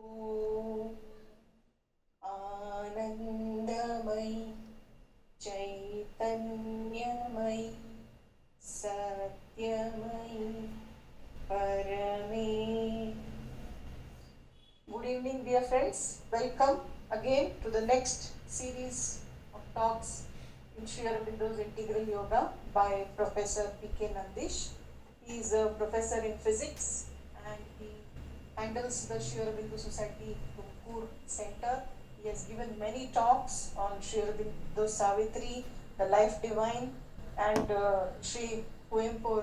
Om आनन्दमयि चैतन्यमयि सत्यमयि Parme. Good evening, dear friends. Welcome again to the next series of talks in Sri Aurobindo's Integral Yoga by Professor P.K. Nandish. He is a professor in physics and he handles the Sri Aurobindo Society Tumkur Center. He has given many talks on Sri Aurobindo Savitri, the Life Divine, and Sri Kuempu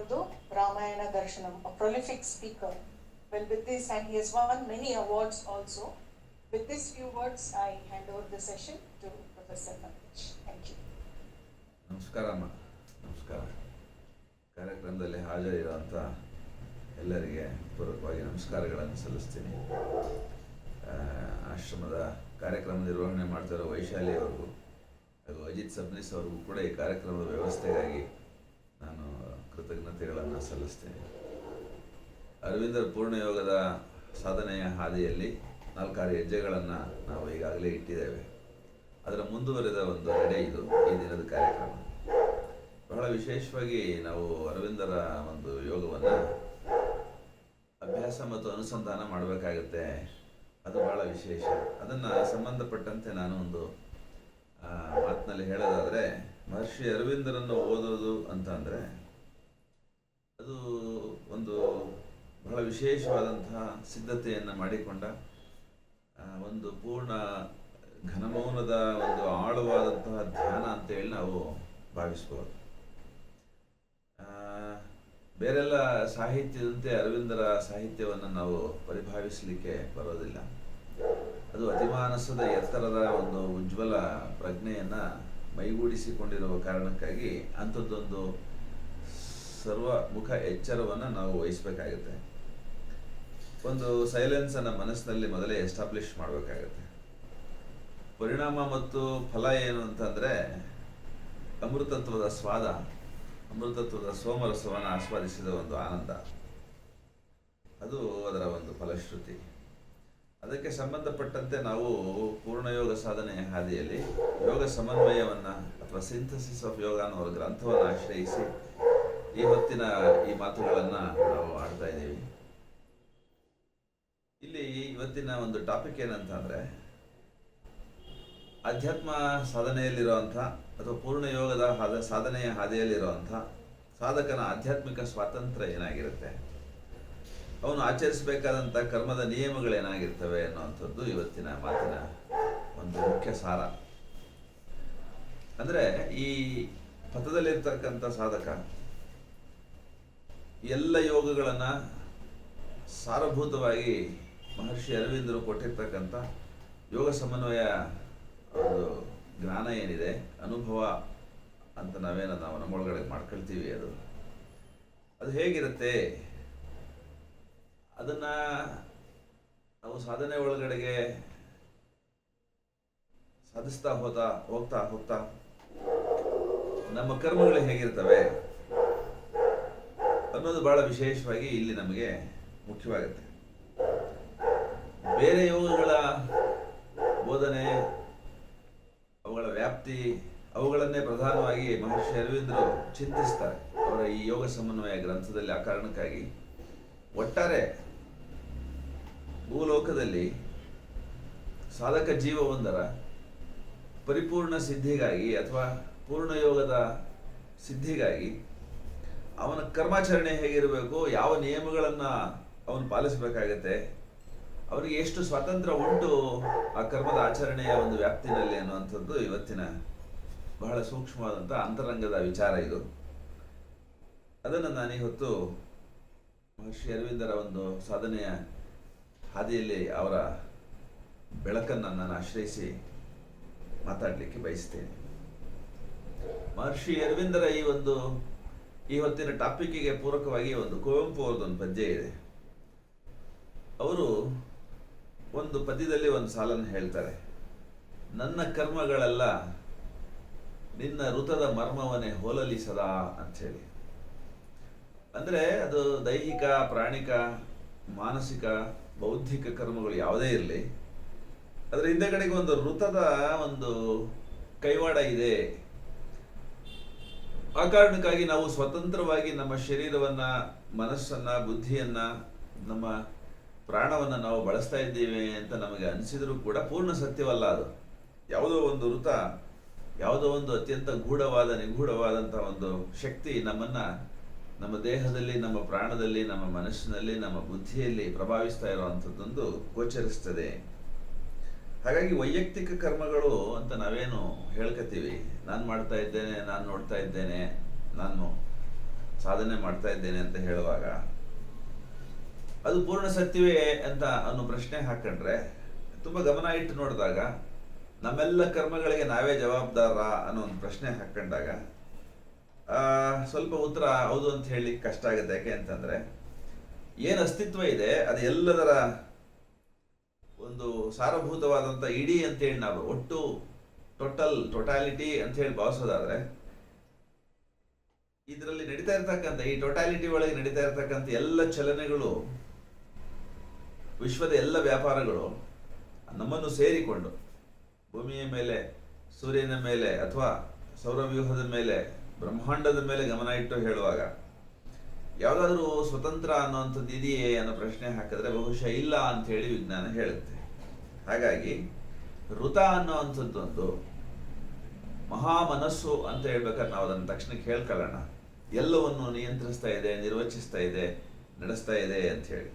Ramayana Darshanam, a prolific speaker. Well, with this, and he has won many awards also. With these few words, I hand over the session to Professor Nandish. Thank you. ನಮಸ್ಕಾರ ಅಮ್ಮ. ನಮಸ್ಕಾರ. ಕಾರ್ಯಕ್ರಮದಲ್ಲಿ ಹಾಜರಿರುವಂಥ ಎಲ್ಲರಿಗೆ ಪೂರ್ವಕವಾಗಿ ನಮಸ್ಕಾರಗಳನ್ನು ಸಲ್ಲಿಸ್ತೀನಿ. ಆಶ್ರಮದ ಕಾರ್ಯಕ್ರಮ ನಿರ್ವಹಣೆ ಮಾಡ್ತಿರೋ ವೈಶಾಲಿ ಅವ್ರಿಗೂ ಹಾಗೂ ಅಜಿತ್ ಸಬ್ನಿಸ್ ಅವ್ರಿಗೂ ಕೂಡ ಈ ಕಾರ್ಯಕ್ರಮದ ವ್ಯವಸ್ಥೆಗಾಗಿ ನಾನು ಕೃತಜ್ಞತೆಗಳನ್ನು ಸಲ್ಲಿಸ್ತೀನಿ. ಅರವಿಂದರ ಪೂರ್ಣಯೋಗದ ಸಾಧನೆಯ ಹಾದಿಯಲ್ಲಿ 4 ಹೆಜ್ಜೆಗಳನ್ನು ನಾವು ಈಗಾಗಲೇ ಇಟ್ಟಿದ್ದೇವೆ. ಅದರ ಮುಂದುವರೆದ ಒಂದು ನಡೆ ಇದು ಈ ದಿನದ ಕಾರ್ಯಕ್ರಮ. ಬಹಳ ವಿಶೇಷವಾಗಿ ನಾವು ಅರವಿಂದರ ಒಂದು ಯೋಗವನ್ನು ಅಭ್ಯಾಸ ಮತ್ತು ಅನುಸಂಧಾನ ಮಾಡಬೇಕಾಗತ್ತೆ. ಅದು ಬಹಳ ವಿಶೇಷ. ಅದನ್ನು ಸಂಬಂಧಪಟ್ಟಂತೆ ನಾನು ಒಂದು ಮಾತಿನಲ್ಲಿ ಹೇಳೋದಾದರೆ, ಮಹರ್ಷಿ ಅರವಿಂದರನ್ನು ಓದೋದು ಅಂತ ಅಂದರೆ ಅದು ಒಂದು ಬಹಳ ವಿಶೇಷವಾದಂತಹ ಸಿದ್ಧತೆಯನ್ನು ಮಾಡಿಕೊಂಡ ಒಂದು ಪೂರ್ಣ ಘನಮೌನದ ಒಂದು ಆಳವಾದಂತಹ ಧ್ಯಾನ ಅಂತೇಳಿ ನಾವು ಭಾವಿಸ್ಬೋದು. ಬೇರೆಲ್ಲ ಸಾಹಿತ್ಯದಂತೆ ಅರವಿಂದರ ಸಾಹಿತ್ಯವನ್ನು ನಾವು ಪರಿಭಾವಿಸಲಿಕ್ಕೆ ಬರೋದಿಲ್ಲ. ಅದು ಅತಿಮಾನಸದ ಎತ್ತರದ ಒಂದು ಉಜ್ವಲ ಪ್ರಜ್ಞೆಯನ್ನು ಮೈಗೂಡಿಸಿಕೊಂಡಿರುವ ಕಾರಣಕ್ಕಾಗಿ ಅಂಥದ್ದೊಂದು ಸರ್ವಮುಖ ಎಚ್ಚರವನ್ನು ನಾವು ವಹಿಸಬೇಕಾಗುತ್ತೆ. ಒಂದು ಸೈಲೆನ್ಸನ್ನು ಮನಸ್ಸಿನಲ್ಲಿ ಮೊದಲೇ ಎಸ್ಟಾಬ್ಲಿಷ್ ಮಾಡಬೇಕಾಗತ್ತೆ. ಪರಿಣಾಮ ಮತ್ತು ಫಲ ಏನು ಅಂತಂದರೆ, ಅಮೃತತ್ವದ ಸ್ವಾದ, ಅಮೃತತ್ವದ ಸೋಮರಸವನ್ನು ಆಸ್ವಾದಿಸಿದ ಒಂದು ಆನಂದ, ಅದು ಅದರ ಒಂದು ಫಲಶ್ರುತಿ. ಅದಕ್ಕೆ ಸಂಬಂಧಪಟ್ಟಂತೆ ನಾವು ಪೂರ್ಣಯೋಗ ಸಾಧನೆಯ ಹಾದಿಯಲ್ಲಿ ಯೋಗ ಸಮನ್ವಯವನ್ನು ಅಥವಾ ಸಿಂಥಸಿಸ್ ಆಫ್ ಯೋಗ ಅನ್ನೋ ಗ್ರಂಥವನ್ನು ಆಶ್ರಯಿಸಿ ಈ ಹೊತ್ತಿನ ಈ ಮಾತುಗಳನ್ನು ನಾವು ಆಡ್ತಾ ಇದ್ದೀವಿ. ಇಲ್ಲಿ ಇವತ್ತಿನ ಒಂದು ಟಾಪಿಕ್ ಏನಂತಂದರೆ, ಅಧ್ಯಾತ್ಮ ಸಾಧನೆಯಲ್ಲಿರುವಂಥ ಅಥವಾ ಪೂರ್ಣಯೋಗದ ಸಾಧನೆಯ ಹಾದಿಯಲ್ಲಿರುವಂಥ ಸಾಧಕನ ಆಧ್ಯಾತ್ಮಿಕ ಸ್ವಾತಂತ್ರ್ಯ ಏನಾಗಿರುತ್ತೆ, ಅವನು ಆಚರಿಸಬೇಕಾದಂಥ ಕರ್ಮದ ನಿಯಮಗಳೇನಾಗಿರ್ತವೆ ಅನ್ನುವಂಥದ್ದು ಇವತ್ತಿನ ಮಾತಿನ ಒಂದು ಮುಖ್ಯ ಸಾರ. ಅಂದರೆ ಈ ಪಥದಲ್ಲಿರ್ತಕ್ಕಂಥ ಸಾಧಕ ಎಲ್ಲ ಯೋಗಗಳನ್ನು ಸಾರಭೂತವಾಗಿ ಮಹರ್ಷಿ ಅರವಿಂದರು ಕೊಟ್ಟಿರ್ತಕ್ಕಂಥ ಯೋಗ ಸಮನ್ವಯ ಒಂದು ಜ್ಞಾನ ಏನಿದೆ, ಅನುಭವ ಅಂತ ನಾವು ನಮ್ಮೊಳಗಡೆ ಮಾಡ್ಕೊಳ್ತೀವಿ, ಅದು ಹೇಗಿರುತ್ತೆ, ಅದನ್ನು ನಾವು ಸಾಧನೆ ಒಳಗಡೆಗೆ ಸಾಧಿಸ್ತಾ ಹೋಗ್ತಾ ನಮ್ಮ ಕರ್ಮಗಳು ಹೇಗಿರ್ತವೆ ಅನ್ನೋದು ಬಹಳ ವಿಶೇಷವಾಗಿ ಇಲ್ಲಿ ನಮಗೆ ಮುಖ್ಯವಾಗುತ್ತೆ. ಬೇರೆ ಯೋಗಗಳ ಬೋಧನೆ, ಅವುಗಳ ವ್ಯಾಪ್ತಿ, ಅವುಗಳನ್ನೇ ಪ್ರಧಾನವಾಗಿ ಮಹರ್ಷಿ ಅರವಿಂದರು ಚಿಂತಿಸ್ತಾರೆ ಅವರ ಈ ಯೋಗ ಸಮನ್ವಯ ಗ್ರಂಥದಲ್ಲಿ. ಆ ಕಾರಣಕ್ಕಾಗಿ ಒಟ್ಟಾರೆ ಭೂಲೋಕದಲ್ಲಿ ಸಾಧಕ ಜೀವವೊಂದರ ಪರಿಪೂರ್ಣ ಸಿದ್ಧಿಗಾಗಿ ಅಥವಾ ಪೂರ್ಣಯೋಗದ ಸಿದ್ಧಿಗಾಗಿ ಅವನ ಕರ್ಮಾಚರಣೆ ಹೇಗಿರಬೇಕು, ಯಾವ ನಿಯಮಗಳನ್ನು ಅವನು ಪಾಲಿಸಬೇಕಾಗತ್ತೆ, ಅವರಿಗೆ ಎಷ್ಟು ಸ್ವಾತಂತ್ರ್ಯ ಉಂಟು ಆ ಕರ್ಮದ ಆಚರಣೆಯ ಒಂದು ವ್ಯಾಪ್ತಿನಲ್ಲಿ ಅನ್ನುವಂಥದ್ದು ಇವತ್ತಿನ ಬಹಳ ಸೂಕ್ಷ್ಮವಾದಂಥ ಅಂತರಂಗದ ವಿಚಾರ ಇದು. ಅದನ್ನು ನಾನು ಇವತ್ತು ಮಹರ್ಷಿ ಅರವಿಂದರ ಒಂದು ಸಾಧನೆಯ ಹಾದಿಯಲ್ಲಿ ಅವರ ಬೆಳಕನ್ನು ನಾನು ಆಶ್ರಯಿಸಿ ಮಾತಾಡಲಿಕ್ಕೆ ಬಯಸ್ತೇನೆ. ಮಹರ್ಷಿ ಅರವಿಂದರ ಈ ಹೊತ್ತಿನ ಟಾಪಿಕ್ಕಿಗೆ ಪೂರಕವಾಗಿ ಒಂದು ಕುವೆಂಪು ಅವ್ರದ್ದೊಂದು ಪದ್ಯ ಇದೆ. ಅವರು ಒಂದು ಪದ್ಯದಲ್ಲಿ ಒಂದು ಸಾಲನ್ನು ಹೇಳ್ತಾರೆ, ನನ್ನ ಕರ್ಮಗಳೆಲ್ಲ ನಿನ್ನ ಋತದ ಮರ್ಮವನ್ನೇ ಹೋಲಲಿ ಸದಾ ಅಂಥೇಳಿ. ಅಂದರೆ ಅದು ದೈಹಿಕ, ಪ್ರಾಣಿಕ, ಮಾನಸಿಕ ಬೌದ್ಧಿಕ ಕರ್ಮಗಳು ಯಾವುದೇ ಇರಲಿ, ಅದರ ಹಿಂದೆಗಡೆಗೆ ಒಂದು ಋತದ ಒಂದು ಕೈವಾಡ ಇದೆ. ಆ ಕಾರಣಕ್ಕಾಗಿ ನಾವು ಸ್ವತಂತ್ರವಾಗಿ ನಮ್ಮ ಶರೀರವನ್ನ, ಮನಸ್ಸನ್ನ, ಬುದ್ಧಿಯನ್ನ, ನಮ್ಮ ಪ್ರಾಣವನ್ನ ನಾವು ಬಳಸ್ತಾ ಇದ್ದೇವೆ ಅಂತ ನಮಗೆ ಅನಿಸಿದರೂ ಕೂಡ ಪೂರ್ಣ ಸತ್ಯವಲ್ಲ ಅದು. ಯಾವುದೋ ಒಂದು ಋತ, ಯಾವುದೋ ಒಂದು ಅತ್ಯಂತ ನಿಗೂಢವಾದಂತಹ ಒಂದು ಶಕ್ತಿ ನಮ್ಮನ್ನ ನಮ್ಮ ದೇಹದಲ್ಲಿ, ನಮ್ಮ ಪ್ರಾಣದಲ್ಲಿ, ನಮ್ಮ ಮನಸ್ಸಿನಲ್ಲಿ, ನಮ್ಮ ಬುದ್ಧಿಯಲ್ಲಿ ಪ್ರಭಾವಿಸ್ತಾ ಇರುವಂಥದ್ದೊಂದು ಗೋಚರಿಸ್ತದೆ. ಹಾಗಾಗಿ ವೈಯಕ್ತಿಕ ಕರ್ಮಗಳು ಅಂತ ನಾವೇನು ಹೇಳ್ಕತೀವಿ, ನಾನು ಮಾಡ್ತಾ ಇದ್ದೇನೆ, ನಾನು ನೋಡ್ತಾ ಇದ್ದೇನೆ, ನಾನು ಸಾಧನೆ ಮಾಡ್ತಾ ಇದ್ದೇನೆ ಅಂತ ಹೇಳುವಾಗ ಅದು ಪೂರ್ಣ ಸತ್ಯವೇ ಅಂತ ಅನ್ನೋ ಪ್ರಶ್ನೆ ಹಾಕೊಂಡ್ರೆ, ತುಂಬ ಗಮನ ಇಟ್ಟು ನೋಡಿದಾಗ ನಮ್ಮೆಲ್ಲ ಕರ್ಮಗಳಿಗೆ ನಾವೇ ಜವಾಬ್ದಾರ ಅನ್ನೋ ಒಂದು ಪ್ರಶ್ನೆ ಹಾಕೊಂಡಾಗ ಸ್ವಲ್ಪ ಉತ್ತರ ಹೌದು ಅಂತ ಹೇಳಲಿಕ್ಕೆ ಕಷ್ಟ ಆಗುತ್ತೆ. ಯಾಕೆ ಅಂತಂದ್ರೆ ಏನು ಅಸ್ತಿತ್ವ ಇದೆ ಅದು ಎಲ್ಲದರ ಒಂದು ಸಾರಭೂತವಾದಂಥ ಇಡೀ ಅಂತೇಳಿ ನಾವು ಒಟ್ಟು ಟೋಟಾಲಿಟಿ ಅಂತ ಹೇಳಿ ಭಾವಿಸೋದಾದ್ರೆ, ಇದರಲ್ಲಿ ನಡೀತಾ ಇರ್ತಕ್ಕಂಥ ಈ ಟೋಟಾಲಿಟಿ ಒಳಗೆ ನಡೀತಾ ಇರ್ತಕ್ಕಂಥ ಎಲ್ಲ ಚಲನೆಗಳು, ವಿಶ್ವದ ಎಲ್ಲ ವ್ಯಾಪಾರಗಳು ನಮ್ಮನ್ನು ಸೇರಿಕೊಂಡು ಭೂಮಿಯ ಮೇಲೆ, ಸೂರ್ಯನ ಮೇಲೆ, ಅಥವಾ ಸೌರವ್ಯೂಹದ ಮೇಲೆ, ಬ್ರಹ್ಮಾಂಡದ ಮೇಲೆ ಗಮನ ಇಟ್ಟು ಹೇಳುವಾಗ ಯಾವುದಾದ್ರೂ ಸ್ವತಂತ್ರ ಅನ್ನುವಂಥದ್ದು ಇದೆಯೇ ಅನ್ನೋ ಪ್ರಶ್ನೆ ಹಾಕಿದ್ರೆ ಬಹುಶಃ ಇಲ್ಲ ಅಂತ ಹೇಳಿ ವಿಜ್ಞಾನ ಹೇಳುತ್ತೆ. ಹಾಗಾಗಿ ಋತ ಅನ್ನುವಂಥದ್ದೊಂದು ಮಹಾ ಮನಸ್ಸು ಅಂತ ಹೇಳ್ಬೇಕಾದ್ರೆ ನಾವು ಅದನ್ನು ತಕ್ಷಣಕ್ಕೆ ಹೇಳ್ಕೊಳ್ಳೋಣ, ಎಲ್ಲವನ್ನು ನಿಯಂತ್ರಿಸ್ತಾ ಇದೆ, ನಿರ್ವಚಿಸ್ತಾ ಇದೆ, ನಡೆಸ್ತಾ ಇದೆ ಅಂತ ಹೇಳಿ.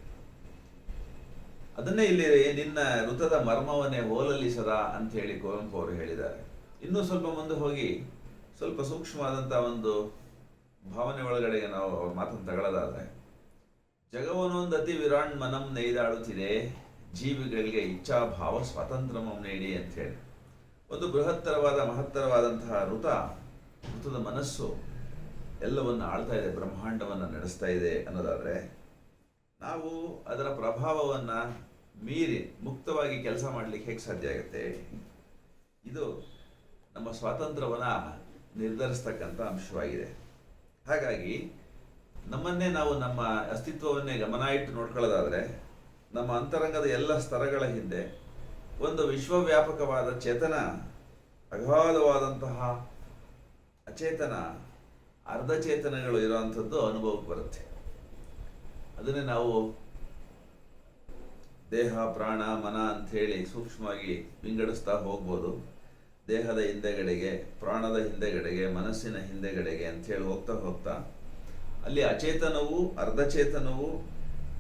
ಅದನ್ನೇ ಇಲ್ಲಿ ನಿನ್ನ ಋತದ ಮರ್ಮವನ್ನೇ ಹೋಲಲ್ಲಿ ಸದಾ ಅಂತ ಹೇಳಿ ಕುವೆಂಪು ಅವರು ಹೇಳಿದ್ದಾರೆ. ಇನ್ನೂ ಸ್ವಲ್ಪ ಮುಂದೆ ಹೋಗಿ ಸ್ವಲ್ಪ ಸೂಕ್ಷ್ಮವಾದಂಥ ಒಂದು ಭಾವನೆ ಒಳಗಡೆಗೆ ನಾವು ಅವ್ರ ಮಾತನ್ನು ತಗೊಳ್ಳೋದಾದ್ರೆ, ಜಗವನೊಂದು ಅತಿ ವಿರಾಣ್ ಮನಂ ನೈದಾಡುತ್ತಿದೆ, ಜೀವಿಗಳಿಗೆ ಇಚ್ಛಾ ಭಾವ ಸ್ವಾತಂತ್ರ್ಯಮಂ ನೀಡಿ ಅಂತ ಹೇಳಿ. ಒಂದು ಬೃಹತ್ತರವಾದ ಮಹತ್ತರವಾದಂತಹ ಋತದ ಮನಸ್ಸು ಎಲ್ಲವನ್ನು ಆಳ್ತಾ ಇದೆ, ಬ್ರಹ್ಮಾಂಡವನ್ನು ನಡೆಸ್ತಾ ಇದೆ ಅನ್ನೋದಾದ್ರೆ, ನಾವು ಅದರ ಪ್ರಭಾವವನ್ನ ಮೀರಿ ಮುಕ್ತವಾಗಿ ಕೆಲಸ ಮಾಡಲಿಕ್ಕೆ ಹೇಗೆ ಸಾಧ್ಯ ಆಗುತ್ತೆ? ಇದು ನಮ್ಮ ಸ್ವಾತಂತ್ರ್ಯವನ್ನ ನಿರ್ಧರಿಸ್ತಕ್ಕಂಥ ಅಂಶವಾಗಿದೆ. ಹಾಗಾಗಿ ನಮ್ಮನ್ನೇ ನಾವು, ನಮ್ಮ ಅಸ್ತಿತ್ವವನ್ನೇ ಗಮನ ಇಟ್ಟು ನೋಡ್ಕೊಳ್ಳೋದಾದ್ರೆ, ನಮ್ಮ ಅಂತರಂಗದ ಎಲ್ಲ ಸ್ತರಗಳ ಹಿಂದೆ ಒಂದು ವಿಶ್ವವ್ಯಾಪಕವಾದ ಚೇತನ, ಅಗಾಧವಾದಂತಹ ಅಚೇತನ, ಅರ್ಧಚೇತನಗಳು ಇರುವಂಥದ್ದು ಅನುಭವಕ್ಕೆ ಬರುತ್ತೆ. ಅದನ್ನೇ ನಾವು ದೇಹ, ಪ್ರಾಣ, ಮನ ಅಂತ ಹೇಳಿ ಸೂಕ್ಷ್ಮವಾಗಿ ವಿಂಗಡಿಸ್ತಾ ಹೋಗ್ಬೋದು. ದೇಹದ ಹಿಂದೆಗಡೆಗೆ, ಪ್ರಾಣದ ಹಿಂದೆಗಡೆಗೆ, ಮನಸ್ಸಿನ ಹಿಂದೆಗಡೆಗೆ ಅಂತ ಹೇಳಿ ಹೋಗ್ತಾ ಹೋಗ್ತಾ ಅಲ್ಲಿ ಅಚೇತನವು, ಅರ್ಧಚೇತನವು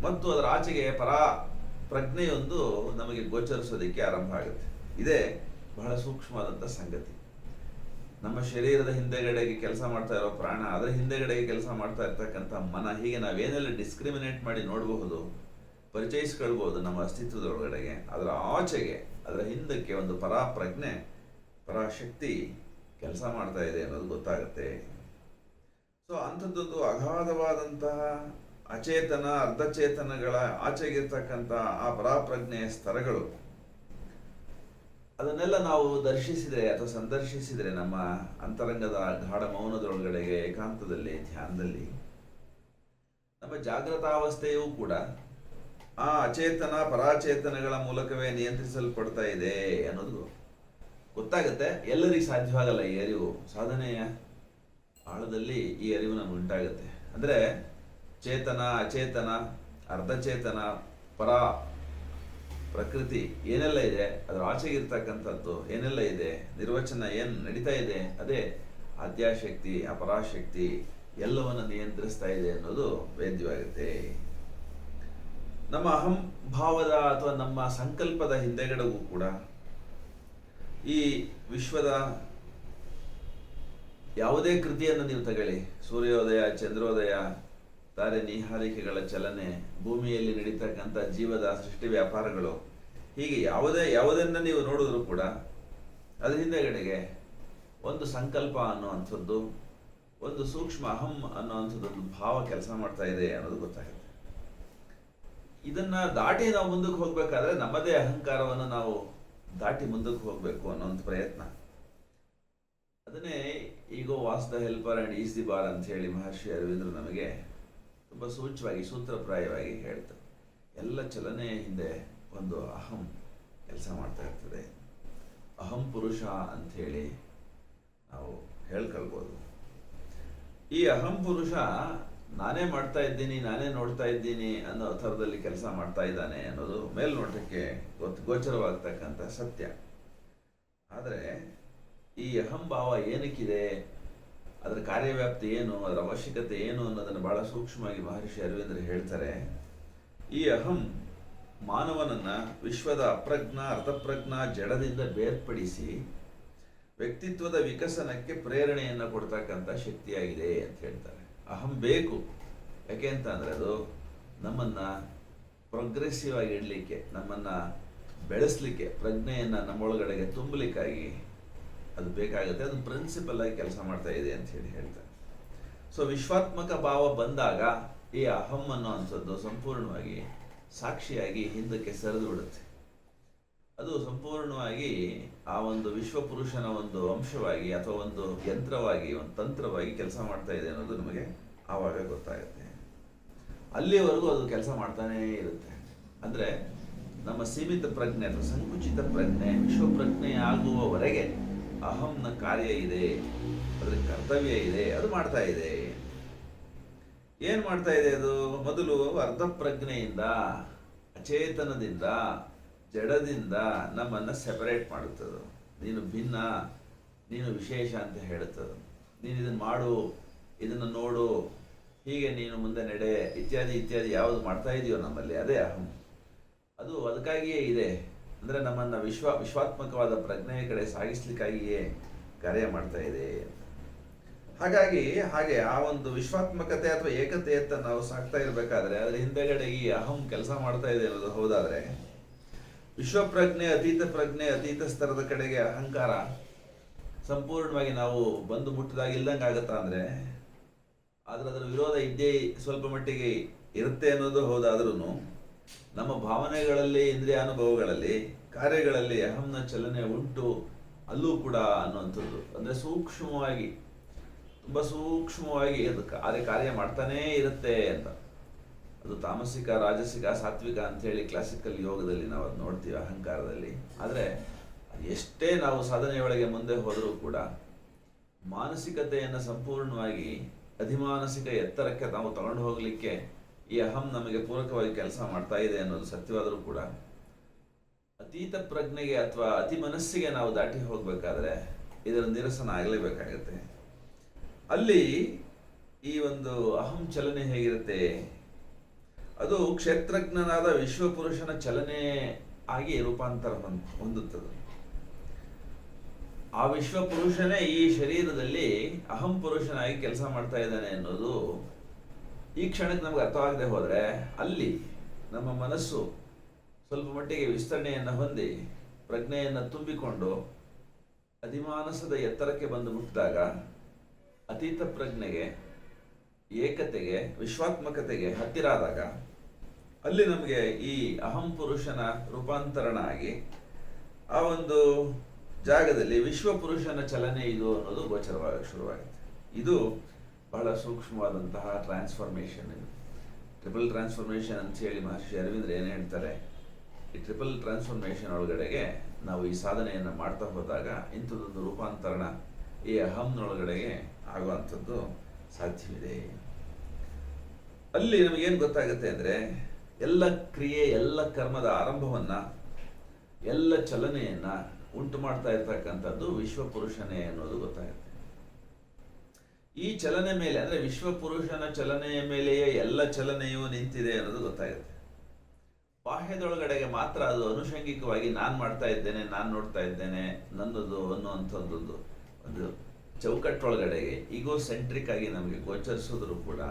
ಮತ್ತು ಅದರ ಆಚೆಗೆ ಪರಾ ಪ್ರಜ್ಞೆಯೊಂದು ನಮಗೆ ಗೋಚರಿಸೋದಕ್ಕೆ ಆರಂಭ ಆಗುತ್ತೆ. ಇದೇ ಬಹಳ ಸೂಕ್ಷ್ಮವಾದಂಥ ಸಂಗತಿ. ನಮ್ಮ ಶರೀರದ ಹಿಂದೆಗಡೆಗೆ ಕೆಲಸ ಮಾಡ್ತಾ ಇರೋ ಪ್ರಾಣ, ಅದರ ಹಿಂದೆಗಡೆಗೆ ಕೆಲಸ ಮಾಡ್ತಾ ಇರ್ತಕ್ಕಂಥ ಮನ, ಹೀಗೆ ನಾವೇನೆಲ್ಲ ಡಿಸ್ಕ್ರಿಮಿನೇಟ್ ಮಾಡಿ ನೋಡಬಹುದು, ಪರಿಚಯಿಸ್ಕೊಳ್ಬಹುದು ನಮ್ಮ ಅಸ್ತಿತ್ವದೊಳಗಡೆಗೆ. ಅದರ ಆಚೆಗೆ, ಅದರ ಹಿಂದಕ್ಕೆ ಒಂದು ಪರಾಪ್ರಜ್ಞೆ, ಪರಾಶಕ್ತಿ ಕೆಲಸ ಮಾಡ್ತಾ ಇದೆ ಅನ್ನೋದು ಗೊತ್ತಾಗುತ್ತೆ. ಸೊ ಅಂಥದ್ದೊಂದು ಅಗಾಧವಾದಂತಹ ಅಚೇತನ, ಅರ್ಧಚೇತನಗಳ ಆಚೆಗಿರ್ತಕ್ಕಂಥ ಆ ಪರಾಪ್ರಜ್ಞೆಯ ಸ್ತರಗಳು, ಅದನ್ನೆಲ್ಲ ನಾವು ದರ್ಶಿಸಿದರೆ ಅಥವಾ ಸಂದರ್ಶಿಸಿದರೆ ನಮ್ಮ ಅಂತರಂಗದ ಗಾಢ ಮೌನದೊಳಗಡೆಗೆ, ಏಕಾಂತದಲ್ಲಿ, ಧ್ಯಾನದಲ್ಲಿ, ನಮ್ಮ ಜಾಗೃತಾವಸ್ಥೆಯೂ ಕೂಡ ಆ ಅಚೇತನ ಪರಾಚೇತನಗಳ ಮೂಲಕವೇ ನಿಯಂತ್ರಿಸಲ್ಪಡ್ತಾ ಇದೆ ಅನ್ನೋದು ಗೊತ್ತಾಗುತ್ತೆ. ಎಲ್ಲರಿಗೂ ಸಾಧ್ಯವಾಗಲ್ಲ ಈ ಅರಿವು. ಸಾಧನೆಯ ಆಳದಲ್ಲಿ ಈ ಅರಿವು ನಮ್ಗೆ ಉಂಟಾಗುತ್ತೆ. ಅಂದರೆ ಚೇತನ, ಅಚೇತನ, ಅರ್ಧಚೇತನ, ಪರಾ ಪ್ರಕೃತಿ ಏನೆಲ್ಲ ಇದೆ, ಅದರ ಆಚೆಗಿರ್ತಕ್ಕಂಥದ್ದು ಏನೆಲ್ಲ ಇದೆ, ನಿರ್ವಚನ ಏನು ನಡೀತಾ ಇದೆ, ಅದೇ ಆದ್ಯಾಶಕ್ತಿ, ಅಪರಾಶಕ್ತಿ ಎಲ್ಲವನ್ನು ನಿಯಂತ್ರಿಸ್ತಾ ಇದೆ ಅನ್ನೋದು ವೇದ್ಯವಾಗುತ್ತೆ. ನಮ್ಮ ಅಹಂಭಾವದ ಅಥವಾ ನಮ್ಮ ಸಂಕಲ್ಪದ ಹಿಂದೆಗಡೆಗೂ ಕೂಡ ಈ ವಿಶ್ವದ ಯಾವುದೇ ಕೃತಿಯನ್ನು ನೀವು ತಗೊಳ್ಳಿ, ಸೂರ್ಯೋದಯ, ಚಂದ್ರೋದಯ, ತಾರೆ ನಿಹಾರಿಕೆಗಳ ಚಲನೆ, ಭೂಮಿಯಲ್ಲಿ ನಡೀತಕ್ಕಂಥ ಜೀವದ ಸೃಷ್ಟಿ ವ್ಯಾಪಾರಗಳು, ಹೀಗೆ ಯಾವುದನ್ನ ನೀವು ನೋಡಿದ್ರು ಕೂಡ ಅದ್ರ ಹಿಂದೆಗಡೆಗೆ ಒಂದು ಸಂಕಲ್ಪ ಅನ್ನುವಂಥದ್ದು, ಒಂದು ಸೂಕ್ಷ್ಮ ಅಹಂ ಅನ್ನುವಂಥದ್ದೊಂದು ಭಾವ ಕೆಲಸ ಮಾಡ್ತಾ ಇದೆ ಅನ್ನೋದು ಗೊತ್ತಾಗುತ್ತೆ. ಇದನ್ನ ದಾಟಿ ನಾವು ಮುಂದಕ್ಕೆ ಹೋಗ್ಬೇಕಾದ್ರೆ ನಮ್ಮದೇ ಅಹಂಕಾರವನ್ನು ನಾವು ದಾಟಿ ಮುಂದಕ್ಕೆ ಹೋಗ್ಬೇಕು ಅನ್ನೋಂಥ ಪ್ರಯತ್ನ. ಅದನ್ನೇ ego was the helper and is the bar ಅಂತ ಹೇಳಿ ಮಹರ್ಷಿ ಅರವಿಂದರು ನಮಗೆ ತುಂಬ ಸೂಚ್ಯವಾಗಿ, ಸೂತ್ರಪ್ರಾಯವಾಗಿ ಹೇಳ್ತಾರೆ. ಎಲ್ಲ ಚಲನೆಯ ಹಿಂದೆ ಒಂದು ಅಹಂ ಕೆಲಸ ಮಾಡ್ತಾ ಇರ್ತದೆ. ಅಹಂ ಪುರುಷ ಅಂಥೇಳಿ ನಾವು ಹೇಳ್ಕೊಳ್ಬೋದು. ಈ ಅಹಂ ಪುರುಷ ನಾನೇ ಮಾಡ್ತಾ ಇದ್ದೀನಿ, ನಾನೇ ನೋಡ್ತಾ ಇದ್ದೀನಿ ಅನ್ನೋ ಥರದಲ್ಲಿ ಕೆಲಸ ಮಾಡ್ತಾ ಇದ್ದಾನೆ ಅನ್ನೋದು ಮೇಲ್ನೋಟಕ್ಕೆ ಗೋಚರವಾಗ್ತಕ್ಕಂಥ ಸತ್ಯ. ಆದರೆ ಈ ಅಹಂ ಭಾವ ಏನಕ್ಕಿದೆ, ಅದರ ಕಾರ್ಯವ್ಯಾಪ್ತಿ ಏನು, ಅದರ ಅವಶ್ಯಕತೆ ಏನು ಅನ್ನೋದನ್ನು ಬಹಳ ಸೂಕ್ಷ್ಮವಾಗಿ ಮಹರ್ಷಿ ಅರವಿಂದರು ಹೇಳ್ತಾರೆ. ಈ ಅಹಂ ಮಾನವನನ್ನ ವಿಶ್ವದ ಅಪ್ರಜ್ಞ ಅರ್ಧಪ್ರಜ್ಞ ಜಡದಿಂದ ಬೇರ್ಪಡಿಸಿ ವ್ಯಕ್ತಿತ್ವದ ವಿಕಸನಕ್ಕೆ ಪ್ರೇರಣೆಯನ್ನು ಕೊಡ್ತಕ್ಕಂಥ ಶಕ್ತಿಯಾಗಿದೆ ಅಂತ ಹೇಳ್ತಾರೆ. ಅಹಂ ಬೇಕು, ಯಾಕೆ ಅಂತ ಅಂದರೆ ಅದು ನಮ್ಮನ್ನು ಪ್ರೋಗ್ರೆಸಿವ್ ಆಗಿ ಇಡಲಿಕ್ಕೆ, ನಮ್ಮನ್ನು ಬೆಳೆಸಲಿಕ್ಕೆ, ಪ್ರಜ್ಞೆಯನ್ನು ನಮ್ಮೊಳಗಡೆಗೆ ತುಂಬಲಿಕ್ಕಾಗಿ ಅದು ಬೇಕಾಗುತ್ತೆ. ಅದು ಪ್ರಿನ್ಸಿಪಲ್ ಆಗಿ ಕೆಲಸ ಮಾಡ್ತಾ ಇದೆ ಅಂತ ಹೇಳ್ತಾರೆ. ಸೊ ವಿಶ್ವಾತ್ಮಕ ಭಾವ ಬಂದಾಗ ಈ ಅಹಂ ಅನ್ನೋ ಅಂಥದ್ದು ಸಂಪೂರ್ಣವಾಗಿ ಸಾಕ್ಷಿಯಾಗಿ ಹಿಂದಕ್ಕೆ ಸರಿದು ಬಿಡುತ್ತೆ. ಅದು ಸಂಪೂರ್ಣವಾಗಿ ಆ ಒಂದು ವಿಶ್ವಪುರುಷನ ಒಂದು ಅಂಶವಾಗಿ ಅಥವಾ ಒಂದು ಯಂತ್ರವಾಗಿ, ಒಂದು ತಂತ್ರವಾಗಿ ಕೆಲಸ ಮಾಡ್ತಾ ಇದೆ ಅನ್ನೋದು ನಮಗೆ ಆವಾಗ ಗೊತ್ತಾಗುತ್ತೆ. ಅಲ್ಲಿವರೆಗೂ ಅದು ಕೆಲಸ ಮಾಡ್ತಾನೇ ಇರುತ್ತೆ. ಅಂದರೆ ನಮ್ಮ ಸೀಮಿತ ಪ್ರಜ್ಞೆ ಅಥವಾ ಸಂಕುಚಿತ ಪ್ರಜ್ಞೆ ವಿಶ್ವಪ್ರಜ್ಞೆ ಆಗುವವರೆಗೆ ಅಹಂನ ಕಾರ್ಯ ಇದೆ, ಅದರ ಕರ್ತವ್ಯ ಇದೆ, ಅದು ಮಾಡ್ತಾ ಇದೆ. ಏನು ಮಾಡ್ತಾ ಇದೆ ಅದು? ಮೊದಲು ಅರ್ಧ ಪ್ರಜ್ಞೆಯಿಂದ, ಅಚೇತನದಿಂದ, ಜಡದಿಂದ ನಮ್ಮನ್ನು ಸೆಪರೇಟ್ ಮಾಡುತ್ತದು. ನೀನು ಭಿನ್ನ, ನೀನು ವಿಶೇಷ ಅಂತ ಹೇಳುತ್ತದೆ. ನೀನು ಇದನ್ನು ಮಾಡು, ಇದನ್ನು ನೋಡು, ಹೀಗೆ ನೀನು ಮುಂದೆ ನಡೆ, ಇತ್ಯಾದಿ ಇತ್ಯಾದಿ ಯಾವುದು ಮಾಡ್ತಾ ಇದೆಯೋ ನಮ್ಮಲ್ಲಿ, ಅದೇ ಅಹಂ. ಅದು ಅದಕ್ಕಾಗಿಯೇ ಇದೆ. ಅಂದರೆ ನಮ್ಮನ್ನು ವಿಶ್ವಾತ್ಮಕವಾದ ಪ್ರಜ್ಞೆಯ ಕಡೆ ಸಾಗಿಸ್ಲಿಕ್ಕಾಗಿಯೇ ಕಾರ್ಯ ಮಾಡ್ತಾ ಇದೆ. ಹಾಗೆ ಆ ಒಂದು ವಿಶ್ವಾತ್ಮಕತೆ ಅಥವಾ ಏಕತೆಯತ್ತ ನಾವು ಸಾಕ್ತಾ ಇರಬೇಕಾದ್ರೆ ಅದರ ಹಿಂದೆಗಡೆ ಈ ಅಹಂ ಕೆಲಸ ಮಾಡ್ತಾ ಇದೆ ಅನ್ನೋದು ಹೌದಾದ್ರೆ, ವಿಶ್ವಪ್ರಜ್ಞೆ, ಅತೀತ ಪ್ರಜ್ಞೆ, ಅತೀತ ಸ್ತರದ ಕಡೆಗೆ ಅಹಂಕಾರ ಸಂಪೂರ್ಣವಾಗಿ ನಾವು ಬಂದು ಮುಟ್ಟಿದಾಗ ಇಲ್ದಂಗೆ ಆಗುತ್ತಾ ಅಂದರೆ, ಆದರೆ ಅದರ ವಿರೋಧ ಇದ್ದೇ ಸ್ವಲ್ಪ ಮಟ್ಟಿಗೆ ಇರುತ್ತೆ ಅನ್ನೋದು ಹೌದಾದ್ರೂ ನಮ್ಮ ಭಾವನೆಗಳಲ್ಲಿ, ಇಂದ್ರಿಯಾನುಭವಗಳಲ್ಲಿ, ಕಾರ್ಯಗಳಲ್ಲಿ ಅಹಂನ ಚಲನೆ ಉಂಟು ಅಲ್ಲೂ ಕೂಡ ಅನ್ನುವಂಥದ್ದು. ಅಂದರೆ ಸೂಕ್ಷ್ಮವಾಗಿ, ತುಂಬ ಸೂಕ್ಷ್ಮವಾಗಿ ಅದು ಕಾರ್ಯ ಮಾಡ್ತಾನೇ ಇರುತ್ತೆ ಅಂತ. ಅದು ತಾಮಸಿಕ, ರಾಜಸಿಕ, ಸಾತ್ವಿಕ ಅಂಥೇಳಿ ಕ್ಲಾಸಿಕಲ್ ಯೋಗದಲ್ಲಿ ನಾವು ಅದು ನೋಡ್ತೀವಿ, ಅಹಂಕಾರದಲ್ಲಿ. ಆದರೆ ಎಷ್ಟೇ ನಾವು ಸಾಧನೆಯೊಳಗೆ ಮುಂದೆ ಹೋದರೂ ಕೂಡ ಮಾನಸಿಕತೆಯನ್ನು ಸಂಪೂರ್ಣವಾಗಿ ಅಧಿಮಾನಸಿಕ ಎತ್ತರಕ್ಕೆ ನಾವು ತಗೊಂಡು ಹೋಗಲಿಕ್ಕೆ ಈ ಅಹಂ ನಮಗೆ ಪೂರಕವಾಗಿ ಕೆಲಸ ಮಾಡ್ತಾ ಇದೆ ಅನ್ನೋದು ಸತ್ಯವಾದರೂ ಕೂಡ ಅತೀತ ಪ್ರಜ್ಞೆಗೆ ಅಥವಾ ಅತಿ ಮನಸ್ಸಿಗೆ ನಾವು ದಾಟಿ ಹೋಗಬೇಕಾದ್ರೆ ಇದರ ನಿರಸನ ಆಗಲೇಬೇಕಾಗತ್ತೆ. ಅಲ್ಲಿ ಈ ಒಂದು ಅಹಂ ಚಲನೆ ಹೇಗಿರುತ್ತೆ? ಅದು ಕ್ಷೇತ್ರಜ್ಞನಾದ ವಿಶ್ವಪುರುಷನ ಚಲನೆ ಆಗಿ ರೂಪಾಂತರ ಹೊಂದುತ್ತದೆ. ಆ ವಿಶ್ವಪುರುಷನೇ ಈ ಶರೀರದಲ್ಲಿ ಅಹಂ ಪುರುಷನಾಗಿ ಕೆಲಸ ಮಾಡ್ತಾ ಇದ್ದಾನೆ ಅನ್ನೋದು ಈ ಕ್ಷಣಕ್ಕೆ ನಮ್ಗೆ ಅರ್ಥವಾಗದೆ ಹೋದರೆ, ಅಲ್ಲಿ ನಮ್ಮ ಮನಸ್ಸು ಸ್ವಲ್ಪ ಮಟ್ಟಿಗೆ ವಿಸ್ತರಣೆಯನ್ನು ಹೊಂದಿ ಪ್ರಜ್ಞೆಯನ್ನು ತುಂಬಿಕೊಂಡು ಅಧಿಮಾನಸದ ಎತ್ತರಕ್ಕೆ ಬಂದು ಮುಟ್ಟಿದಾಗ ಅತೀತ ಪ್ರಜ್ಞೆಗೆ, ಏಕತೆಗೆ, ವಿಶ್ವಾತ್ಮಕತೆಗೆ ಹತ್ತಿರ ಆದಾಗ ಅಲ್ಲಿ ನಮಗೆ ಈ ಅಹಂ ಪುರುಷನ ರೂಪಾಂತರಣ ಆಗಿ ಆ ಒಂದು ಜಾಗದಲ್ಲಿ ವಿಶ್ವಪುರುಷನ ಚಲನೆ ಇದು ಅನ್ನೋದು ಗೋಚರವಾಗಿ ಶುರುವಾಗುತ್ತೆ. ಇದು ಬಹಳ ಸೂಕ್ಷ್ಮವಾದಂತಹ ಟ್ರಾನ್ಸ್ಫಾರ್ಮೇಷನ್. ಇದು ಟ್ರಿಪಲ್ ಟ್ರಾನ್ಸ್ಫಾರ್ಮೇಷನ್ ಅಂತ ಹೇಳಿ ಮಹರ್ಷಿ ಅರವಿಂದ್ರ ಏನು ಹೇಳ್ತಾರೆ, ಈ ಟ್ರಿಪಲ್ ಟ್ರಾನ್ಸ್ಫಾರ್ಮೇಷನ್ ಒಳಗಡೆಗೆ ನಾವು ಈ ಸಾಧನೆಯನ್ನು ಮಾಡ್ತಾ ಹೋದಾಗ ಇಂಥದ್ದೊಂದು ರೂಪಾಂತರಣ ಈ ಅಹಂನೊಳಗಡೆಗೆ ಆಗುವಂಥದ್ದು ಸಾಧ್ಯವಿದೆ. ಅಲ್ಲಿ ನಮಗೇನು ಗೊತ್ತಾಗುತ್ತೆ ಅಂದರೆ, ಎಲ್ಲ ಕ್ರಿಯೆ, ಎಲ್ಲ ಕರ್ಮದ ಆರಂಭವನ್ನು, ಎಲ್ಲ ಚಲನೆಯನ್ನು ಉಂಟು ಮಾಡ್ತಾ ಇರ್ತಕ್ಕಂಥದ್ದು ವಿಶ್ವಪುರುಷನೇ ಅನ್ನೋದು ಗೊತ್ತಾಗುತ್ತೆ. ಈ ಚಲನೆ ಮೇಲೆ, ಅಂದರೆ ವಿಶ್ವಪುರುಷನ ಚಲನೆಯ ಮೇಲೆಯೇ ಎಲ್ಲ ಚಲನೆಯೂ ನಿಂತಿದೆ ಅನ್ನೋದು ಗೊತ್ತಾಗುತ್ತೆ. ಬಾಹ್ಯದೊಳಗಡೆಗೆ ಮಾತ್ರ ಅದು ಅನುಷಂಗಿಕವಾಗಿ ನಾನು ಮಾಡ್ತಾ ಇದ್ದೇನೆ, ನಾನು ನೋಡ್ತಾ ಇದ್ದೇನೆ, ನನ್ನದು ಅನ್ನುವಂಥದ್ದು ಒಂದು ಚೌಕಟ್ಟೊಳಗಡೆಗೆ ಈಗೋ ಸೆಂಟ್ರಿಕ್ ಆಗಿ ನಮಗೆ ಗೋಚರಿಸಿದ್ರು ಕೂಡ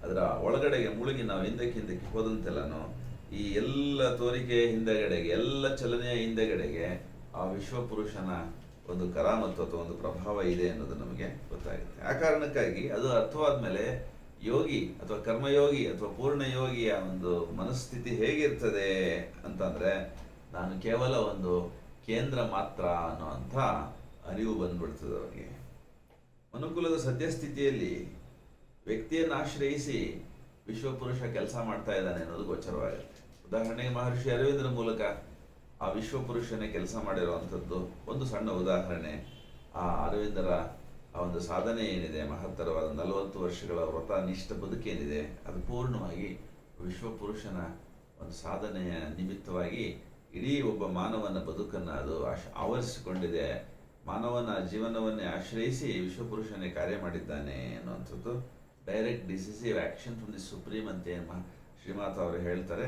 ಅದರ ಒಳಗಡೆಗೆ ಮುಳುಗಿ ನಾವು ಹಿಂದಕ್ಕೆ ಹೋದಂತೆಲ್ಲನೋ ಈ ಎಲ್ಲ ತೋರಿಕೆ ಹಿಂದೆಗಡೆಗೆ, ಎಲ್ಲ ಚಲನೆಯ ಹಿಂದೆಗಡೆಗೆ ಆ ವಿಶ್ವಪುರುಷನ ಒಂದು ಕರಾಮತ್ತು ಅಥವಾ ಒಂದು ಪ್ರಭಾವ ಇದೆ ಅನ್ನೋದು ನಮಗೆ ಗೊತ್ತಾಗುತ್ತೆ. ಆ ಕಾರಣಕ್ಕಾಗಿ ಅದು ಅರ್ಥವಾದ ಮೇಲೆ ಯೋಗಿ ಅಥವಾ ಕರ್ಮಯೋಗಿ ಅಥವಾ ಪೂರ್ಣ ಯೋಗಿಯ ಒಂದು ಮನಸ್ಥಿತಿ ಹೇಗಿರ್ತದೆ ಅಂತಂದರೆ, ನಾನು ಕೇವಲ ಒಂದು ಕೇಂದ್ರ ಮಾತ್ರ ಅನ್ನೋಂಥ ಅರಿವು ಬಂದ್ಬಿಡ್ತದೆ ಅವರಿಗೆ. ಮನುಕುಲದ ಸದ್ಯಸ್ಥಿತಿಯಲ್ಲಿ ವ್ಯಕ್ತಿಯನ್ನು ಆಶ್ರಯಿಸಿ ವಿಶ್ವಪುರುಷ ಕೆಲಸ ಮಾಡ್ತಾ ಇದ್ದಾನೆ ಅನ್ನೋದು ಗೋಚರವಾಗುತ್ತೆ. ಉದಾಹರಣೆಗೆ ಮಹರ್ಷಿ ಅರವಿಂದರ ಮೂಲಕ ಆ ವಿಶ್ವಪುರುಷನೇ ಕೆಲಸ ಮಾಡಿರುವಂಥದ್ದು ಒಂದು ಸಣ್ಣ ಉದಾಹರಣೆ. ಆ ಅರವಿಂದರ ಆ ಒಂದು ಸಾಧನೆ ಏನಿದೆ, ಮಹತ್ತರವಾದ 40 ವರ್ಷಗಳ ವ್ರತ ನಿಷ್ಠ ಬದುಕೇನಿದೆ, ಅದು ಪೂರ್ಣವಾಗಿ ವಿಶ್ವಪುರುಷನ ಒಂದು ಸಾಧನೆಯ ನಿಮಿತ್ತವಾಗಿ ಇಡೀ ಒಬ್ಬ ಮಾನವನ ಬದುಕನ್ನು ಅದು ಆವರಿಸಿಕೊಂಡಿದೆ. ಮಾನವನ ಜೀವನವನ್ನೇ ಆಶ್ರಯಿಸಿ ವಿಶ್ವಪುರುಷನೇ ಕಾರ್ಯ ಮಾಡಿದ್ದಾನೆ ಅನ್ನುವಂಥದ್ದು direct decisive action from the supreme ಅಂತ ಏನು ಶ್ರೀಮಾತ ಅವರು ಹೇಳ್ತಾರೆ,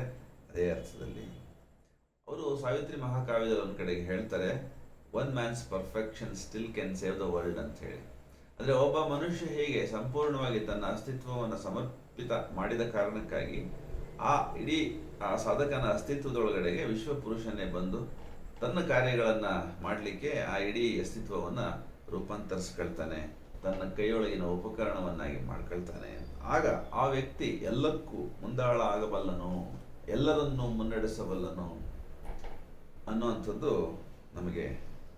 ಅದೇ ಅರ್ಥದಲ್ಲಿ ಅವರು ಸಾವಿತ್ರಿ ಮಹಾಕಾವ್ಯದಲ್ಲಿ ಒಂದು ಕಡೆಗೆ ಹೇಳ್ತಾರೆ, one mans perfection still can save the world ಅಂತ ಹೇಳಿ. ಅಂದರೆ ಒಬ್ಬ ಮನುಷ್ಯ ಹೇಗೆ ಸಂಪೂರ್ಣವಾಗಿ ತನ್ನ ಅಸ್ತಿತ್ವವನ್ನು ಸಮರ್ಪಿತ ಮಾಡಿದ ಕಾರಣಕ್ಕಾಗಿ ಆ ಇಡೀ ಆ ಸಾಧಕನ ಅಸ್ತಿತ್ವದೊಳಗಡೆಗೆ ವಿಶ್ವಪುರುಷನೇ ಬಂದು ತನ್ನ ಕಾರ್ಯಗಳನ್ನು ಮಾಡಲಿಕ್ಕೆ ಆ ಇಡೀ ಅಸ್ತಿತ್ವವನ್ನು ರೂಪಾಂತರಿಸ್ಕೊಳ್ತಾನೆ, ತನ್ನ ಕೈಯೊಳಗಿನ ಉಪಕರಣವನ್ನಾಗಿ ಮಾಡ್ಕೊಳ್ತಾನೆ. ಆಗ ಆ ವ್ಯಕ್ತಿ ಎಲ್ಲಕ್ಕೂ ಮುಂದಾಳ ಆಗಬಲ್ಲನು, ಎಲ್ಲರನ್ನೂ ಮುನ್ನಡೆಸಬಲ್ಲನು ಅನ್ನುವಂಥದ್ದು ನಮಗೆ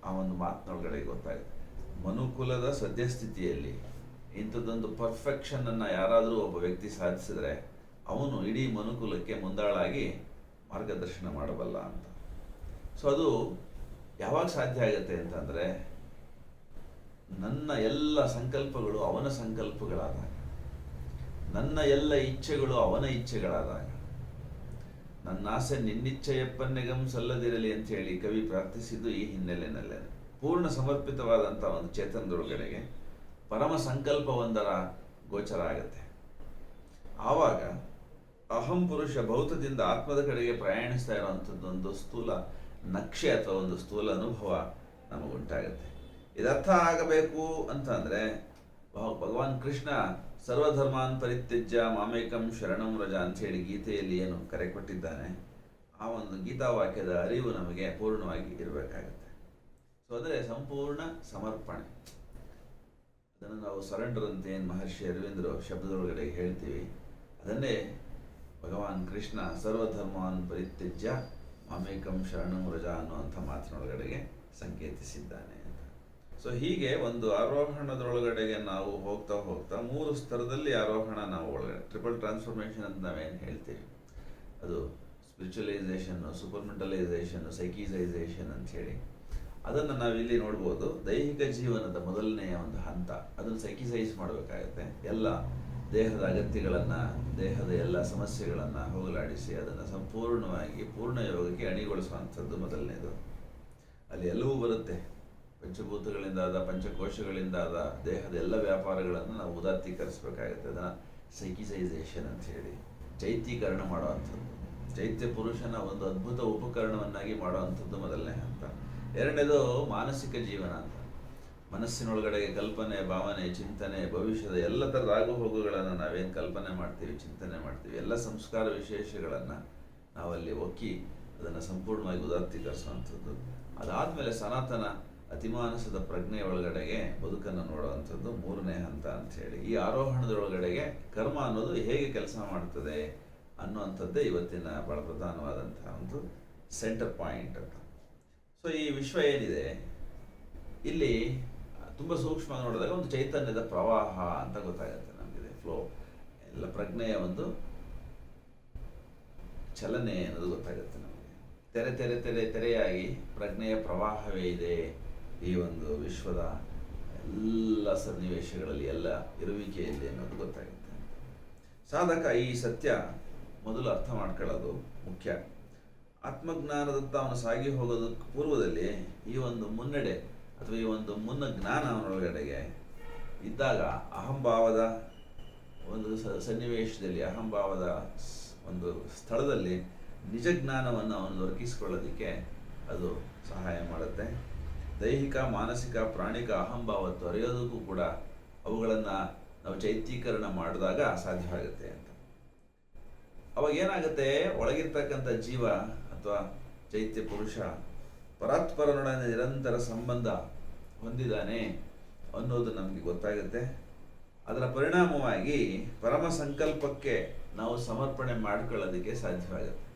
ಆ ಒಂದು ಮಾತಿನೊಳಗಡೆ ಗೊತ್ತಾಗುತ್ತೆ. ಮನುಕುಲದ ಸದ್ಯಸ್ಥಿತಿಯಲ್ಲಿ ಇಂಥದ್ದೊಂದು ಪರ್ಫೆಕ್ಷನನ್ನು ಯಾರಾದರೂ ಒಬ್ಬ ವ್ಯಕ್ತಿ ಸಾಧಿಸಿದ್ರೆ ಅವನು ಇಡೀ ಮನುಕುಲಕ್ಕೆ ಮುಂದಾಳಾಗಿ ಮಾರ್ಗದರ್ಶನ ಮಾಡಬಲ್ಲ ಅಂತ. ಸೊ ಅದು ಯಾವಾಗ ಸಾಧ್ಯ ಆಗುತ್ತೆ ಅಂತಂದರೆ, ನನ್ನ ಎಲ್ಲ ಸಂಕಲ್ಪಗಳು ಅವನ ಸಂಕಲ್ಪಗಳಾದಾಗ, ನನ್ನ ಎಲ್ಲ ಇಚ್ಛೆಗಳು ಅವನ ಇಚ್ಛೆಗಳಾದಾಗ, ನನ್ನ ಆಸೆ ನಿನ್ನಿಚ್ಛೆಯಪ್ಪನ್ನೆಗಂ ಸಲ್ಲದಿರಲಿ ಅಂತ ಹೇಳಿ ಕವಿ ಪ್ರಾರ್ಥಿಸಿದ್ದು ಈ ಹಿನ್ನೆಲೆಯಲ್ಲೇ. ಪೂರ್ಣ ಸಮರ್ಪಿತವಾದಂಥ ಒಂದು ಚೇತನದೊಳಗಡೆಗೆ ಪರಮ ಸಂಕಲ್ಪವೊಂದರ ಗೋಚರ ಆಗುತ್ತೆ. ಆವಾಗ ಅಹಂ ಪುರುಷ ಭೌತದಿಂದ ಆತ್ಮದ ಕಡೆಗೆ ಪ್ರಯಾಣಿಸ್ತಾ ಇರುವಂಥದ್ದೊಂದು ಸ್ಥೂಲ ನಕ್ಷೆ ಅಥವಾ ಒಂದು ಸ್ಥೂಲ ಅನುಭವ ನಮಗುಂಟಾಗುತ್ತೆ. ಇದರ್ಥ ಆಗಬೇಕು ಅಂತಂದರೆ ಭಗವಾನ್ ಕೃಷ್ಣ ಸರ್ವಧರ್ಮಾನ್ ಪರಿತ್ಯಜ್ಯ ಮಾಮೇಕಂ ಶರಣಂ ವ್ರಜ ಅಂಥೇಳಿ ಗೀತೆಯಲ್ಲಿ ಏನು ಕರೆ ಕೊಟ್ಟಿದ್ದಾನೆ, ಆ ಒಂದು ಗೀತಾವಾಕ್ಯದ ಅರಿವು ನಮಗೆ ಪೂರ್ಣವಾಗಿ ಇರಬೇಕಾಗತ್ತೆ. ಸೊ ಅಂದರೆ ಸಂಪೂರ್ಣ ಸಮರ್ಪಣೆ, ಅದನ್ನು ನಾವು ಸರೆಂಡರ್ ಅಂತ ಏನು ಮಹರ್ಷಿ ಅರವಿಂದರು ಶಬ್ದದೊಳಗಡೆ ಹೇಳ್ತೀವಿ, ಅದನ್ನೇ ಭಗವಾನ್ ಕೃಷ್ಣ ಸರ್ವಧರ್ಮಾನ್ ಪರಿತ್ಯಜ್ಯ ಮಾಮೇಕಂ ಶರಣಂ ವ್ರಜ ಅನ್ನುವಂಥ ಮಾತಿನೊಳಗಡೆಗೆ ಸಂಕೇತಿಸಿದ್ದಾನೆ ಅಂತ. ಸೊ ಹೀಗೆ ಒಂದು ಆರೋಹಣದೊಳಗಡೆಗೆ ನಾವು ಹೋಗ್ತಾ ಹೋಗ್ತಾ 3 ಸ್ತರದಲ್ಲಿ ಆರೋಹಣ ನಾವು ಒಳಗಡೆ ಟ್ರಿಪಲ್ ಟ್ರಾನ್ಸ್ಫಾರ್ಮೇಷನ್ ಅಂತ ನಾವೇನು ಹೇಳ್ತೀವಿ, ಅದು ಸ್ಪಿರಿಚುವಲೈಸೇಷನ್ನು, ಸೂಪರ್ಮೆಂಟಲೈಸೇಷನ್ನು, ಸೈಕೀಸೈಸೇಷನ್ ಅಂತ ಹೇಳಿ ಅದನ್ನು ನಾವಿಲ್ಲಿ ನೋಡ್ಬೋದು. ದೈಹಿಕ ಜೀವನದ ಮೊದಲನೆಯ ಒಂದು ಹಂತ, ಅದನ್ನು ಸೈಕಿಸೈಸ್ ಮಾಡಬೇಕಾಗತ್ತೆ. ಎಲ್ಲ ದೇಹದ ಅಗತ್ಯಗಳನ್ನು, ದೇಹದ ಎಲ್ಲ ಸಮಸ್ಯೆಗಳನ್ನು ಹೋಗಲಾಡಿಸಿ ಅದನ್ನು ಸಂಪೂರ್ಣವಾಗಿ ಪೂರ್ಣ ಯೋಗಕ್ಕೆ ಅಣಿಗೊಳಿಸುವಂಥದ್ದು ಮೊದಲನೇದು. ಅಲ್ಲಿ ಎಲ್ಲವೂ ಬರುತ್ತೆ, ಪಂಚಭೂತಗಳಿಂದಾದ, ಪಂಚಕೋಶಗಳಿಂದಾದ ದೇಹದ ಎಲ್ಲ ವ್ಯಾಪಾರಗಳನ್ನು ನಾವು ಉದಾತ್ತೀಕರಿಸಬೇಕಾಗುತ್ತೆ. ಅದನ್ನು ಸೈಕಿಸೈಸೇಷನ್ ಅಂತ ಹೇಳಿ ಚೈತ್ಯೀಕರಣ ಮಾಡುವಂಥದ್ದು, ಚೈತ್ಯ ಪುರುಷನ ಒಂದು ಅದ್ಭುತ ಉಪಕರಣವನ್ನಾಗಿ ಮಾಡುವಂಥದ್ದು ಮೊದಲನೇ ಹಂತ. ಎರಡನೇದು ಮಾನಸಿಕ ಜೀವನ ಅಂತ, ಮನಸ್ಸಿನೊಳಗಡೆ ಕಲ್ಪನೆ, ಭಾವನೆ, ಚಿಂತನೆ, ಭವಿಷ್ಯದ ಎಲ್ಲ ಥರದ ಆಗು ಹೋಗುಗಳನ್ನು ನಾವೇನು ಕಲ್ಪನೆ ಮಾಡ್ತೀವಿ, ಚಿಂತನೆ ಮಾಡ್ತೀವಿ, ಎಲ್ಲ ಸಂಸ್ಕಾರ ವಿಶೇಷಗಳನ್ನು ನಾವಲ್ಲಿ ಒಕ್ಕಿ ಅದನ್ನು ಸಂಪೂರ್ಣವಾಗಿ ಉದಾತ್ತೀಕರಿಸುವಂಥದ್ದು. ಅದಾದಮೇಲೆ ಸನಾತನ ಅತಿಮಾನಸದ ಪ್ರಜ್ಞೆ ಒಳಗಡೆಗೆ ಬದುಕನ್ನು ನೋಡುವಂಥದ್ದು 3ನೇ ಹಂತ ಅಂಥೇಳಿ. ಈ ಆರೋಹಣದೊಳಗಡೆಗೆ ಕರ್ಮ ಅನ್ನೋದು ಹೇಗೆ ಕೆಲಸ ಮಾಡ್ತದೆ ಅನ್ನುವಂಥದ್ದೇ ಇವತ್ತಿನ ಭಾಳ ಪ್ರಧಾನವಾದಂಥ ಒಂದು ಸೆಂಟರ್ ಪಾಯಿಂಟ್ ಅಂತ. ಸೊ ಈ ವಿಶ್ವ ಏನಿದೆ ಇಲ್ಲಿ ತುಂಬ ಸೂಕ್ಷ್ಮ ನೋಡಿದಾಗ ಒಂದು ಚೈತನ್ಯದ ಪ್ರವಾಹ ಅಂತ ಗೊತ್ತಾಗುತ್ತೆ ನಮಗೆ. ಫ್ಲೋ, ಎಲ್ಲ ಪ್ರಜ್ಞೆಯ ಒಂದು ಚಲನೆ ಅನ್ನೋದು ಗೊತ್ತಾಗುತ್ತೆ ನಮಗೆ. ತೆರೆ ತೆರೆ ತೆರೆ ತೆರೆಯಾಗಿ ಪ್ರಜ್ಞೆಯ ಪ್ರವಾಹವೇ ಇದೆ ಈ ಒಂದು ವಿಶ್ವದ ಎಲ್ಲ ಸನ್ನಿವೇಶಗಳಲ್ಲಿ, ಎಲ್ಲ ಇರುವಿಕೆಯಲ್ಲಿ ಅನ್ನೋದು ಗೊತ್ತಾಗುತ್ತೆ. ಸಾಧಕ ಈ ಸತ್ಯ ಮೊದಲು ಅರ್ಥ ಮಾಡ್ಕೊಳ್ಳೋದು ಮುಖ್ಯ. ಆತ್ಮಜ್ಞಾನದತ್ತ ಅವನು ಸಾಗಿ ಹೋಗೋದಕ್ಕೆ ಪೂರ್ವದಲ್ಲಿ ಈ ಒಂದು ಮುನ್ನಡೆ ಅಥವಾ ಈ ಒಂದು ಮುನ್ನ ಜ್ಞಾನ ಅವನೊಳಗಡೆಗೆ ಇದ್ದಾಗ ಅಹಂಭಾವದ ಒಂದು ಸನ್ನಿವೇಶದಲ್ಲಿ, ಅಹಂಭಾವದ ಒಂದು ಸ್ಥಳದಲ್ಲಿ ನಿಜ ಜ್ಞಾನವನ್ನು ಅವನು ದೊರಕಿಸಿಕೊಳ್ಳೋದಕ್ಕೆ ಅದು ಸಹಾಯ ಮಾಡುತ್ತೆ. ದೈಹಿಕ, ಮಾನಸಿಕ, ಪ್ರಾಣಿಕ ಅಹಂಭಾವ ತೊರೆಯೋದಕ್ಕೂ ಕೂಡ ಅವುಗಳನ್ನು ನಾವು ಚೈತ್ಯೀಕರಣ ಮಾಡಿದಾಗ ಸಾಧ್ಯವಾಗುತ್ತೆ ಅಂತ. ಅವಾಗ ಏನಾಗುತ್ತೆ, ಒಳಗಿರ್ತಕ್ಕಂಥ ಜೀವ ಅಥವಾ ಚೈತ್ಯ ಪುರುಷ ಪರಾತ್ಪರನೊಡನೆ ನಿರಂತರ ಸಂಬಂಧ ಹೊಂದಿದ್ದಾನೆ ಅನ್ನೋದು ನಮಗೆ ಗೊತ್ತಾಗುತ್ತೆ. ಅದರ ಪರಿಣಾಮವಾಗಿ ಪರಮ ಸಂಕಲ್ಪಕ್ಕೆ ನಾವು ಸಮರ್ಪಣೆ ಮಾಡ್ಕೊಳ್ಳೋದಕ್ಕೆ ಸಾಧ್ಯವಾಗುತ್ತೆ.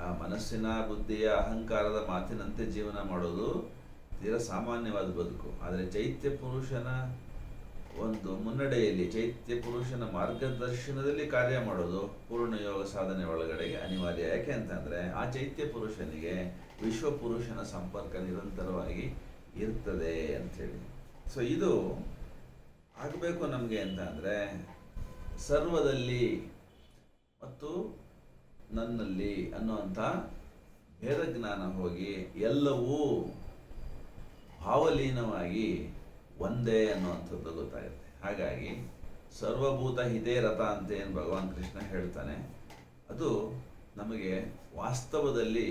ಆ ಮನಸ್ಸಿನ, ಬುದ್ಧಿಯ, ಅಹಂಕಾರದ ಮಾತಿನಂತೆ ಜೀವನ ಮಾಡೋದು ತೀರಾ ಸಾಮಾನ್ಯವಾದ ಬದುಕು. ಆದರೆ ಚೈತ್ಯ ಪುರುಷನ ಒಂದು ಮುನ್ನಡೆಯಲ್ಲಿ ಚೈತ್ಯ ಪುರುಷನ ಮಾರ್ಗದರ್ಶನದಲ್ಲಿ ಕಾರ್ಯ ಮಾಡೋದು ಪೂರ್ಣ ಯೋಗ ಸಾಧನೆ ಒಳಗಡೆಗೆ ಅನಿವಾರ್ಯ. ಯಾಕೆ ಅಂತಂದರೆ ಆ ಚೈತ್ಯ ಪುರುಷನಿಗೆ ವಿಶ್ವ ಪುರುಷನ ಸಂಪರ್ಕ ನಿರಂತರವಾಗಿ ಇರ್ತದೆ ಅಂಥೇಳಿ. ಸೊ ಇದು ಆಗಬೇಕು ನಮಗೆ ಅಂತ ಅಂದರೆ ಸರ್ವದಲ್ಲಿ ಮತ್ತು ನನ್ನಲ್ಲಿ ಅನ್ನುವಂಥ ಭೇದ ಜ್ಞಾನ ಹೋಗಿ ಎಲ್ಲವೂ ಭಾವಲೀನವಾಗಿ ಒಂದೇ ಅನ್ನುವಂಥದ್ದು ಗೊತ್ತಾಗುತ್ತೆ. ಹಾಗಾಗಿ ಸರ್ವಭೂತ ಹಿತೇ ರಥ ಅಂತ ಏನು ಭಗವಾನ್ ಕೃಷ್ಣ ಹೇಳ್ತಾನೆ, ಅದು ನಮಗೆ ವಾಸ್ತವದಲ್ಲಿ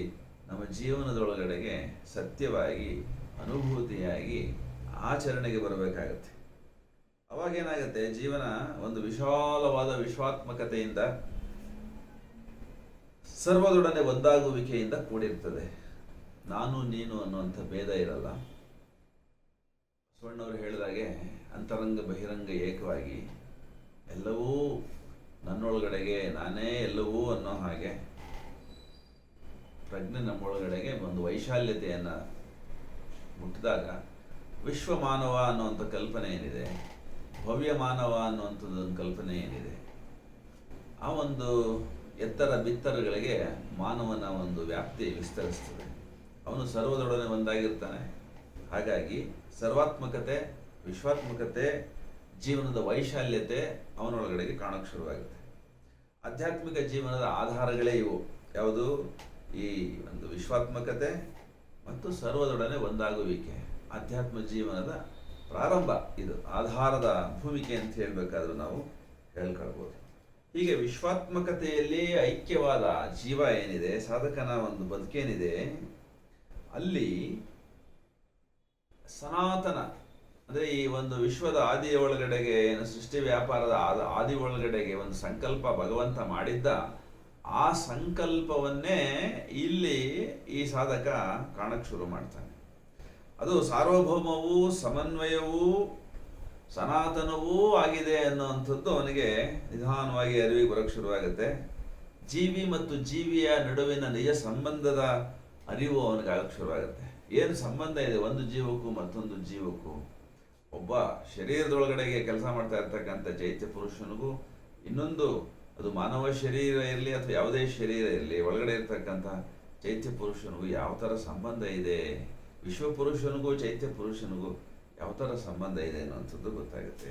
ನಮ್ಮ ಜೀವನದೊಳಗಡೆಗೆ ಸತ್ಯವಾಗಿ ಅನುಭೂತಿಯಾಗಿ ಆಚರಣೆಗೆ ಬರಬೇಕಾಗತ್ತೆ. ಅವಾಗೇನಾಗುತ್ತೆ, ಜೀವನ ಒಂದು ವಿಶಾಲವಾದ ವಿಶ್ವಾತ್ಮಕತೆಯಿಂದ ಸರ್ವದೊಡನೆ ಒಂದಾಗುವಿಕೆಯಿಂದ ಕೂಡಿರ್ತದೆ. ನಾನು ನೀನು ಅನ್ನುವಂಥ ಭೇದ ಇರಲ್ಲ. ಬಸವಣ್ಣವರು ಹೇಳಿದಾಗೆ ಅಂತರಂಗ ಬಹಿರಂಗ ಏಕವಾಗಿ ಎಲ್ಲವೂ ನನ್ನೊಳಗಡೆಗೆ ನಾನೇ ಎಲ್ಲವೂ ಅನ್ನೋ ಹಾಗೆ ಪ್ರಜ್ಞೆ ನಮ್ಮೊಳಗಡೆಗೆ ಒಂದು ವೈಶಾಲ್ಯತೆಯನ್ನು ಮುಟ್ಟಿದಾಗ ವಿಶ್ವ ಮಾನವ ಅನ್ನುವಂಥ ಕಲ್ಪನೆ ಏನಿದೆ, ಭವ್ಯ ಮಾನವ ಅನ್ನುವಂಥದ್ದೊಂದು ಕಲ್ಪನೆ ಏನಿದೆ, ಆ ಒಂದು ಎತ್ತರ ಬಿತ್ತರಗಳಿಗೆ ಮಾನವನ ಒಂದು ವ್ಯಾಪ್ತಿ ವಿಸ್ತರಿಸ್ತದೆ. ಅವನು ಸರ್ವದೊಡನೆ ಒಂದಾಗಿರ್ತಾನೆ. ಹಾಗಾಗಿ ಸರ್ವಾತ್ಮಕತೆ, ವಿಶ್ವಾತ್ಮಕತೆ, ಜೀವನದ ವೈಶಾಲ್ಯತೆ ಅವನೊಳಗಡೆಗೆ ಕಾಣೋಕ್ಕೆ ಶುರುವಾಗುತ್ತೆ. ಆಧ್ಯಾತ್ಮಿಕ ಜೀವನದ ಆಧಾರಗಳೇ ಇವು. ಯಾವುದು? ಈ ಒಂದು ವಿಶ್ವಾತ್ಮಕತೆ ಮತ್ತು ಸರ್ವದೊಡನೆ ಒಂದಾಗುವಿಕೆ ಆಧ್ಯಾತ್ಮ ಜೀವನದ ಪ್ರಾರಂಭ. ಇದು ಆಧಾರದ ಭೂಮಿಕೆ ಅಂತ ಹೇಳಬೇಕಾದ್ರೂ ನಾವು ಹೇಳ್ಕೊಳ್ಬೋದು. ಹೀಗೆ ವಿಶ್ವಾತ್ಮಕತೆಯಲ್ಲಿ ಐಕ್ಯವಾದ ಜೀವ ಏನಿದೆ, ಸಾಧಕನ ಒಂದು ಬದುಕೇನಿದೆ, ಅಲ್ಲಿ ಸನಾತನ ಅಂದರೆ ಈ ಒಂದು ವಿಶ್ವದ ಆದಿಯ ಒಳಗಡೆಗೆ ಏನು ಸೃಷ್ಟಿ ವ್ಯಾಪಾರದ ಆದಿ ಒಳಗಡೆಗೆ ಒಂದು ಸಂಕಲ್ಪ ಭಗವಂತ ಮಾಡಿದ್ದ, ಆ ಸಂಕಲ್ಪವನ್ನೇ ಇಲ್ಲಿ ಈ ಸಾಧಕ ಕಾಣಕ್ಕೆ ಶುರು ಮಾಡ್ತಾನೆ. ಅದು ಸಾರ್ವಭೌಮವೂ ಸಮನ್ವಯವೂ ಸನಾತನವೂ ಆಗಿದೆ ಅನ್ನುವಂಥದ್ದು ಅವನಿಗೆ ನಿಧಾನವಾಗಿ ಅರಿವಿಗೆ ಬರೋಕ್ಕೆ ಶುರುವಾಗುತ್ತೆ. ಜೀವಿ ಮತ್ತು ಜೀವಿಯ ನಡುವಿನ ನಿಜ ಸಂಬಂಧದ ಅರಿವು ಅವನಿಗೆ ಆಗಕ್ಕೆ ಶುರುವಾಗುತ್ತೆ. ಏನು ಸಂಬಂಧ ಇದೆ ಒಂದು ಜೀವಕ್ಕೂ ಮತ್ತೊಂದು ಜೀವಕ್ಕೂ? ಒಬ್ಬ ಶರೀರದೊಳಗಡೆಗೆ ಕೆಲಸ ಮಾಡ್ತಾ ಇರ್ತಕ್ಕಂಥ ಚೈತ್ಯ ಪುರುಷನಿಗೂ ಇನ್ನೊಂದು, ಅದು ಮಾನವ ಶರೀರ ಇರಲಿ ಅಥವಾ ಯಾವುದೇ ಶರೀರ ಇರಲಿ, ಒಳಗಡೆ ಇರ್ತಕ್ಕಂಥ ಚೈತ್ಯ ಪುರುಷನಿಗೂ ಯಾವ ಥರ ಸಂಬಂಧ ಇದೆ, ವಿಶ್ವ ಪುರುಷನಿಗೂ ಚೈತ್ಯ ಪುರುಷನಿಗೂ ಯಾವ ಥರ ಸಂಬಂಧ ಇದೆ ಅನ್ನುವಂಥದ್ದು ಗೊತ್ತಾಗುತ್ತೆ.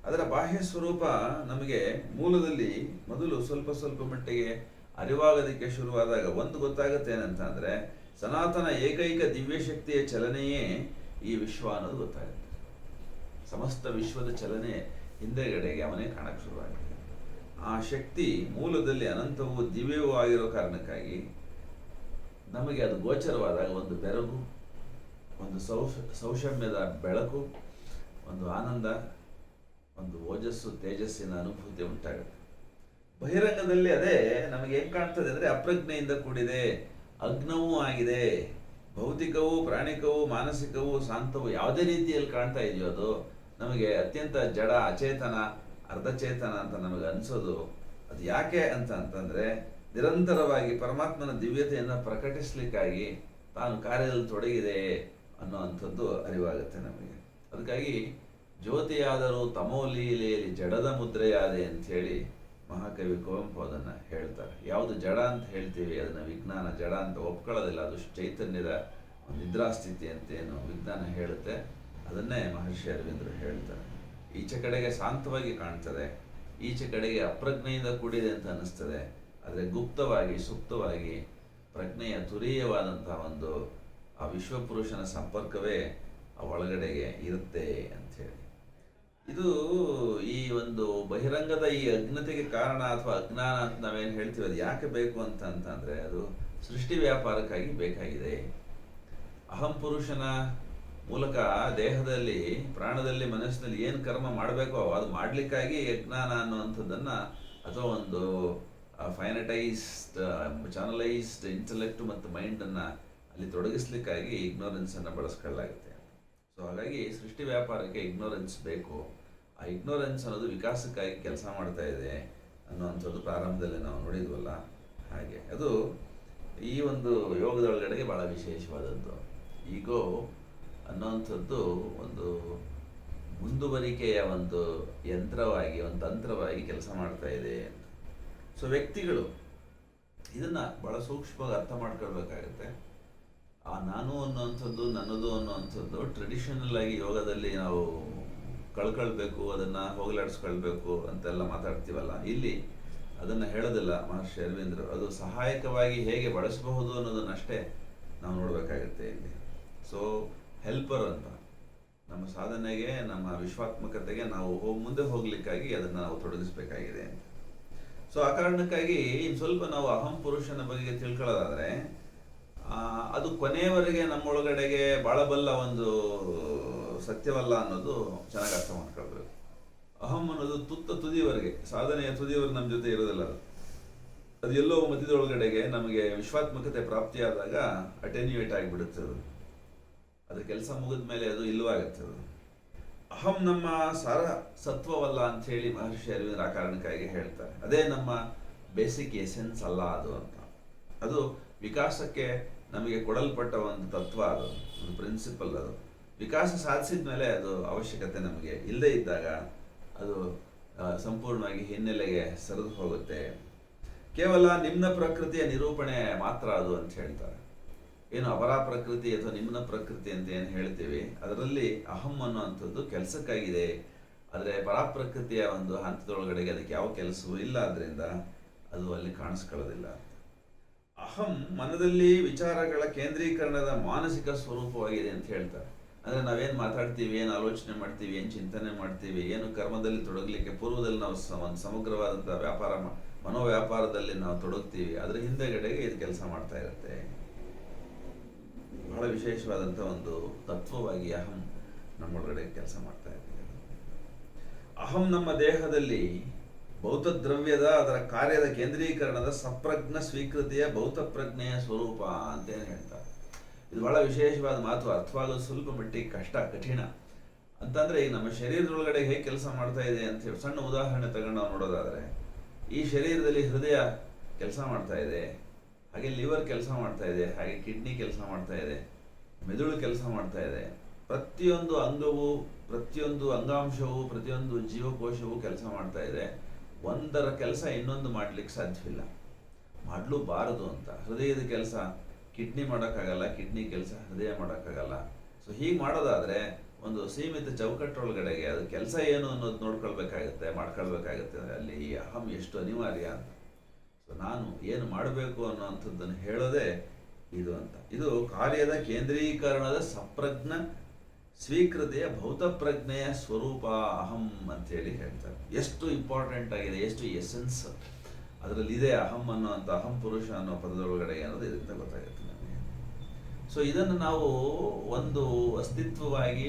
ಅದರ ಬಾಹ್ಯ ಸ್ವರೂಪ ನಮಗೆ ಮೂಲದಲ್ಲಿ ಮೊದಲು ಸ್ವಲ್ಪ ಸ್ವಲ್ಪ ಮಟ್ಟಿಗೆ ಅರಿವಾಗೋದಕ್ಕೆ ಶುರುವಾದಾಗ ಒಂದು ಗೊತ್ತಾಗುತ್ತೆ ಏನಂತ ಅಂದರೆ, ಸನಾತನ ಏಕೈಕ ದಿವ್ಯಶಕ್ತಿಯ ಚಲನೆಯೇ ಈ ವಿಶ್ವ ಅನ್ನೋದು ಗೊತ್ತಾಗುತ್ತೆ. ಸಮಸ್ತ ವಿಶ್ವದ ಚಲನೆ ಹಿಂದೆಗಡೆಗೆ ಅವನೇ ಕಾಣಕ್ಕೆ ಶುರುವಾಗುತ್ತೆ. ಆ ಶಕ್ತಿ ಮೂಲದಲ್ಲಿ ಅನಂತವೂ ದಿವ್ಯವೂ ಆಗಿರೋ ಕಾರಣಕ್ಕಾಗಿ ನಮಗೆ ಅದು ಗೋಚರವಾದಾಗ ಒಂದು ಬೆರಗು, ಒಂದು ಸೌಷಮ್ಯದ ಬೆಳಕು, ಒಂದು ಆನಂದ, ಒಂದು ಓಜಸ್ಸು, ತೇಜಸ್ಸಿನ ಅನುಭೂತಿ ಉಂಟಾಗುತ್ತೆ. ಬಹಿರಂಗದಲ್ಲಿ ಅದೇ ನಮಗೆ ಏನು ಕಾಣ್ತದೆ ಅಂದರೆ ಅಪ್ರಜ್ಞೆಯಿಂದ ಕೂಡಿದೆ, ಅಗ್ನವೂ ಆಗಿದೆ, ಭೌತಿಕವೂ ಪ್ರಾಣಿಕವೂ ಮಾನಸಿಕವೂ ಶಾಂತವೂ ಯಾವುದೇ ರೀತಿಯಲ್ಲಿ ಕಾಣ್ತಾ ಇದೆಯೋ ಅದು ನಮಗೆ ಅತ್ಯಂತ ಜಡ, ಅಚೇತನ, ಅರ್ಧಚೇತನ ಅಂತ ನಮಗೆ ಅನಿಸೋದು. ಅದು ಯಾಕೆ ಅಂತಂದರೆ ನಿರಂತರವಾಗಿ ಪರಮಾತ್ಮನ ದಿವ್ಯತೆಯನ್ನು ಪ್ರಕಟಿಸಲಿಕ್ಕಾಗಿ ತಾನು ಕಾರ್ಯದಲ್ಲಿ ತೊಡಗಿದೆ ಅನ್ನೋವಂಥದ್ದು ಅರಿವಾಗುತ್ತೆ ನಮಗೆ. ಅದಕ್ಕಾಗಿ ಜ್ಯೋತಿಯಾದರೂ ತಮೋ ಲೀಲೆಯಲ್ಲಿ ಜಡದ ಮುದ್ರೆಯಾದೆ ಅಂಥೇಳಿ ಮಹಾಕವಿ ಕುವೆಂಪು ಅದನ್ನು ಹೇಳ್ತಾರೆ. ಯಾವುದು ಜಡ ಅಂತ ಹೇಳ್ತೀವಿ ಅದನ್ನು ವಿಜ್ಞಾನ ಜಡ ಅಂತ ಒಪ್ಕೊಳ್ಳೋದಿಲ್ಲ. ಅದು ಚೈತನ್ಯದ ಒಂದು ನಿದ್ರಾಸ್ಥಿತಿ ಅಂತೇನು ವಿಜ್ಞಾನ ಹೇಳುತ್ತೆ, ಅದನ್ನೇ ಮಹರ್ಷಿ ಅರವಿಂದರು ಹೇಳ್ತಾರೆ. ಈಚೆ ಕಡೆಗೆ ಶಾಂತವಾಗಿ ಕಾಣ್ತದೆ, ಈಚೆ ಕಡೆಗೆ ಅಪ್ರಜ್ಞೆಯಿಂದ ಕೂಡಿದೆ ಅಂತ ಅನ್ನಿಸ್ತದೆ. ಆದರೆ ಗುಪ್ತವಾಗಿ ಸುಪ್ತವಾಗಿ ಪ್ರಜ್ಞೆಯ ತುರೀಯವಾದಂಥ ಒಂದು ಆ ವಿಶ್ವಪುರುಷನ ಸಂಪರ್ಕವೇ ಆ ಒಳಗಡೆಗೆ ಇರುತ್ತೆ ಅಂಥೇಳಿ. ಇದು ಈ ಒಂದು ಬಹಿರಂಗದ ಈ ಅಜ್ಞತೆಗೆ ಕಾರಣ ಅಥವಾ ಅಜ್ಞಾನ ಅಂತ ನಾವೇನು ಹೇಳ್ತೀವಿ, ಅದು ಯಾಕೆ ಬೇಕು ಅಂತಂದರೆ ಅದು ಸೃಷ್ಟಿ ವ್ಯಾಪಾರಕ್ಕಾಗಿ ಬೇಕಾಗಿದೆ. ಅಹಂ ಪುರುಷನ ಮೂಲಕ ದೇಹದಲ್ಲಿ, ಪ್ರಾಣದಲ್ಲಿ, ಮನಸ್ಸಿನಲ್ಲಿ ಏನು ಕರ್ಮ ಮಾಡಬೇಕೋ ಅದು ಮಾಡಲಿಕ್ಕಾಗಿ ಅಜ್ಞಾನ ಅನ್ನುವಂಥದ್ದನ್ನು ಅಥವಾ ಒಂದು ಫೈನಟೈಸ್ಡ್ ಚಾನಲೈಸ್ಡ್ ಇಂಟೆಲೆಕ್ಟ್ ಮತ್ತು ಮೈಂಡನ್ನು ಅಲ್ಲಿ ತೊಡಗಿಸ್ಲಿಕ್ಕಾಗಿ ಇಗ್ನೋರೆನ್ಸನ್ನು ಬಳಸ್ಕೊಳ್ಳಲಾಗುತ್ತೆ. ಸೊ ಹಾಗಾಗಿ ಸೃಷ್ಟಿ ವ್ಯಾಪಾರಕ್ಕೆ ಇಗ್ನೋರೆನ್ಸ್ ಬೇಕು. ಆ ಇಗ್ನೋರೆನ್ಸ್ ಅನ್ನೋದು ವಿಕಾಸಕ್ಕಾಗಿ ಕೆಲಸ ಮಾಡ್ತಾ ಇದೆ ಅನ್ನುವಂಥದ್ದು ಪ್ರಾರಂಭದಲ್ಲಿ ನಾವು ನೋಡಿದ್ವಲ್ಲ, ಹಾಗೆ ಅದು ಈ ಒಂದು ಯೋಗದೊಳಗಡೆಗೆ ಭಾಳ ವಿಶೇಷವಾದದ್ದು. ಈಗೋ ಅನ್ನೋವಂಥದ್ದು ಒಂದು ಮುಂದುವರಿಕೆಯ ಒಂದು ಯಂತ್ರವಾಗಿ, ಒಂದು ತಂತ್ರವಾಗಿ ಕೆಲಸ ಮಾಡ್ತಾ ಇದೆ. ಸೊ ವ್ಯಕ್ತಿಗಳು ಇದನ್ನ ಬಹಳ ಸೂಕ್ಷ್ಮವಾಗಿ ಅರ್ಥ ಮಾಡ್ಕೊಳ್ಬೇಕಾಗತ್ತೆ. ಆ ನಾನು ಅನ್ನುವಂಥದ್ದು, ನನ್ನದು ಅನ್ನುವಂಥದ್ದು ಟ್ರೆಡಿಷನಲ್ ಆಗಿ ಯೋಗದಲ್ಲಿ ನಾವು ಕಳ್ಕೊಳ್ಬೇಕು, ಅದನ್ನ ಹೋಗಲಾಡಿಸ್ಕೊಳ್ಬೇಕು ಅಂತೆಲ್ಲ ಮಾತಾಡ್ತೀವಲ್ಲ, ಇಲ್ಲಿ ಅದನ್ನ ಹೇಳೋದಿಲ್ಲ ಮಹರ್ಷಿ ಅರವಿಂದರು. ಅದು ಸಹಾಯಕವಾಗಿ ಹೇಗೆ ಬಳಸಬಹುದು ಅನ್ನೋದನ್ನಷ್ಟೇ ನಾವು ನೋಡಬೇಕಾಗತ್ತೆ ಇಲ್ಲಿ. ಸೊ ಹೆಲ್ಪರ್ ಅಂತ ನಮ್ಮ ಸಾಧನೆಗೆ, ನಮ್ಮ ವಿಶ್ವಾತ್ಮಕತೆಗೆ ನಾವು ಮುಂದೆ ಹೋಗ್ಲಿಕ್ಕಾಗಿ ಅದನ್ನ ನಾವು ತೊಡಗಿಸ್ಬೇಕಾಗಿದೆ ಅಂತ. ಸೊ ಆ ಕಾರಣಕ್ಕಾಗಿ ಇನ್ನು ಸ್ವಲ್ಪ ನಾವು ಅಹಂ ಪುರುಷನ ಬಗ್ಗೆ ತಿಳ್ಕೊಳ್ಳೋದಾದ್ರೆ, ಅದು ಕೊನೆಯವರೆಗೆ ನಮ್ಮೊಳಗಡೆಗೆ ಬಾಳಬಲ್ಲ ಒಂದು ಸತ್ಯವಲ್ಲ ಅನ್ನೋದು ಚೆನ್ನಾಗಿ ಅರ್ಥ ಮಾಡ್ಕೊಳ್ಬೇಕು. ಅಹಂ ಅನ್ನೋದು ತುದಿಯವರೆಗೆ, ಸಾಧನೆಯ ತುದಿಯವರೆಗೆ ನಮ್ಮ ಜೊತೆ ಇರೋದಿಲ್ಲ. ಅದು ಎಲ್ಲೋ ಮಧ್ಯದೊಳಗಡೆಗೆ ನಮಗೆ ವಿಶ್ವಾತ್ಮಕತೆ ಪ್ರಾಪ್ತಿಯಾದಾಗ ಅಟೆನ್ಯೂಯೇಟ್ ಆಗಿಬಿಡುತ್ತೆ. ಅದ್ರ ಕೆಲಸ ಮುಗಿದ ಮೇಲೆ ಅದು ಇಲ್ಲವಾಗುತ್ತೆ. ಅಹಂ ನಮ್ಮ ಸಾರ ಸತ್ವವಲ್ಲ ಅಂತ ಹೇಳಿ ಮಹರ್ಷಿ ಅರವಿಂದ್ರ ಆ ಕಾರಣಕ್ಕಾಗಿ ಹೇಳ್ತಾರೆ. ಅದೇ ನಮ್ಮ ಬೇಸಿಕ್ ಎಸೆನ್ಸ್ ಅಲ್ಲ ಅದು ಅಂತ. ಅದು ವಿಕಾಸಕ್ಕೆ ನಮಗೆ ಕೊಡಲ್ಪಟ್ಟ ಒಂದು ತತ್ವ, ಅದು ಒಂದು ಪ್ರಿನ್ಸಿಪಲ್. ಅದು ವಿಕಾಸ ಸಾಧಿಸಿದ ಮೇಲೆ ಅದು ಅವಶ್ಯಕತೆ ನಮಗೆ ಇಲ್ಲದೇ ಇದ್ದಾಗ ಅದು ಸಂಪೂರ್ಣವಾಗಿ ಹಿನ್ನೆಲೆಗೆ ಸರಿದು ಹೋಗುತ್ತೆ. ಕೇವಲ ನಿಮ್ನ ಪ್ರಕೃತಿಯ ನಿರೂಪಣೆ ಮಾತ್ರ ಅದು ಅಂತ ಹೇಳ್ತಾರೆ. ಏನು ಅಪರ ಪ್ರಕೃತಿ ಅಥವಾ ನಿಮ್ನ ಪ್ರಕೃತಿ ಅಂತ ಏನು ಹೇಳ್ತೀವಿ, ಅದರಲ್ಲಿ ಅಹಂ ಅನ್ನುವಂಥದ್ದು ಕೆಲಸಕ್ಕಾಗಿದೆ. ಆದರೆ ಪರಾಪ್ರಕೃತಿಯ ಒಂದು ಹಂತದೊಳಗಡೆಗೆ ಅದಕ್ಕೆ ಯಾವ ಕೆಲಸವೂ ಇಲ್ಲ, ಆದ್ರಿಂದ ಅದು ಅಲ್ಲಿ ಕಾಣಿಸ್ಕೊಳ್ಳೋದಿಲ್ಲ. ಅಹಂ ಮನದಲ್ಲಿ ವಿಚಾರಗಳ ಕೇಂದ್ರೀಕರಣದ ಮಾನಸಿಕ ಸ್ವರೂಪವಾಗಿದೆ ಅಂತ ಹೇಳ್ತಾರೆ. ಅಂದರೆ ನಾವೇನು ಮಾತಾಡ್ತೀವಿ, ಏನು ಆಲೋಚನೆ ಮಾಡ್ತೀವಿ, ಏನು ಚಿಂತನೆ ಮಾಡ್ತೀವಿ, ಏನು ಕರ್ಮದಲ್ಲಿ ತೊಡಗಲಿಕ್ಕೆ ಪೂರ್ವದಲ್ಲಿ ನಾವು ಒಂದು ಸಮಗ್ರವಾದಂಥ ಮನೋವ್ಯಾಪಾರದಲ್ಲಿ ನಾವು ತೊಡಗ್ತೀವಿ, ಅದರ ಹಿಂದೆಗಡೆಗೆ ಇದು ಕೆಲಸ ಮಾಡ್ತಾ ಇರುತ್ತೆ. ಬಹಳ ವಿಶೇಷವಾದಂಥ ಒಂದು ತತ್ವವಾಗಿ ಅಹಂ ನಮ್ಮೊಳಗಡೆ ಕೆಲಸ ಮಾಡ್ತಾ ಇದೆ. ಅಹಂ ನಮ್ಮ ದೇಹದಲ್ಲಿ ಭೌತ ದ್ರವ್ಯದ, ಅದರ ಕಾರ್ಯದ ಕೇಂದ್ರೀಕರಣದ ಸಪ್ರಜ್ಞ ಸ್ವೀಕೃತಿಯ ಭೌತ ಪ್ರಜ್ಞೆಯ ಸ್ವರೂಪ ಅಂತೇನು ಹೇಳ್ತಾರೆ. ಇದು ಬಹಳ ವಿಶೇಷವಾದ ಮಾತು, ಅರ್ಥವಾಗೋದು ಸ್ವಲ್ಪ ಮಟ್ಟಿಗೆ ಕಠಿಣ. ಅಂತಂದ್ರೆ ಈಗ ನಮ್ಮ ಶರೀರದೊಳಗಡೆ ಹೇಗೆ ಕೆಲಸ ಮಾಡ್ತಾ ಇದೆ ಅಂತ ಹೇಳಿ ಸಣ್ಣ ಉದಾಹರಣೆ ತಗೊಂಡು ನಾವು ನೋಡೋದಾದ್ರೆ, ಈ ಶರೀರದಲ್ಲಿ ಹೃದಯ ಕೆಲಸ ಮಾಡ್ತಾ ಇದೆ, ಹಾಗೆ ಲಿವರ್ ಕೆಲಸ ಮಾಡ್ತಾ ಇದೆ, ಹಾಗೆ ಕಿಡ್ನಿ ಕೆಲಸ ಮಾಡ್ತಾ ಇದೆ, ಮೆದುಳು ಕೆಲಸ ಮಾಡ್ತಾ ಇದೆ. ಪ್ರತಿಯೊಂದು ಅಂಗವು, ಪ್ರತಿಯೊಂದು ಅಂಗಾಂಶವು, ಪ್ರತಿಯೊಂದು ಜೀವಕೋಶವು ಕೆಲಸ ಮಾಡ್ತಾ ಇದೆ. ಒಂದರ ಕೆಲಸ ಇನ್ನೊಂದು ಮಾಡ್ಲಿಕ್ಕೆ ಸಾಧ್ಯವಿಲ್ಲ, ಮಾಡಲೂಬಾರದು ಅಂತ. ಹೃದಯದ ಕೆಲಸ ಕಿಡ್ನಿ ಮಾಡೋಕ್ಕಾಗಲ್ಲ, ಕಿಡ್ನಿ ಕೆಲಸ ಹೃದಯ ಮಾಡೋಕ್ಕಾಗಲ್ಲ. ಸೊ ಹೀಗೆ ಮಾಡೋದಾದ್ರೆ ಒಂದು ಸೀಮಿತ ಚೌಕಟ್ಟೊಳಗಡೆಗೆ ಅದು ಕೆಲಸ ಏನು ಅನ್ನೋದು ನೋಡ್ಕೊಳ್ಬೇಕಾಗತ್ತೆ, ಮಾಡ್ಕೊಳ್ಬೇಕಾಗತ್ತೆ. ಅಲ್ಲಿ ಈ ಅಹಂ ಎಷ್ಟು ಅನಿವಾರ್ಯ ಅಂತ. ಸೊ ನಾನು ಏನು ಮಾಡಬೇಕು ಅನ್ನೋವಂಥದ್ದನ್ನು ಹೇಳೋದೇ ಇದು ಅಂತ. ಇದು ಕಾರ್ಯದ ಕೇಂದ್ರೀಕರಣದ ಸಪ್ರಜ್ಞ ಸ್ವೀಕೃತಿಯ ಭೌತ ಪ್ರಜ್ಞೆಯ ಸ್ವರೂಪ ಅಹಂ ಅಂತೇಳಿ ಹೇಳ್ತಾರೆ. ಎಷ್ಟು ಇಂಪಾರ್ಟೆಂಟ್ ಆಗಿದೆ, ಎಷ್ಟು ಎಸೆನ್ಸ್ ಅದರಲ್ಲಿ ಇದೆ ಅಹಂ ಅನ್ನೋಂಥ, ಅಹಂ ಪುರುಷ ಅನ್ನೋ ಪದದೊಳಗಡೆ ಅನ್ನೋದು ಇದರಿಂದ ಗೊತ್ತಾಗುತ್ತೆ ನಮಗೆ. ಸೊ ಇದನ್ನು ನಾವು ಒಂದು ಅಸ್ತಿತ್ವವಾಗಿ,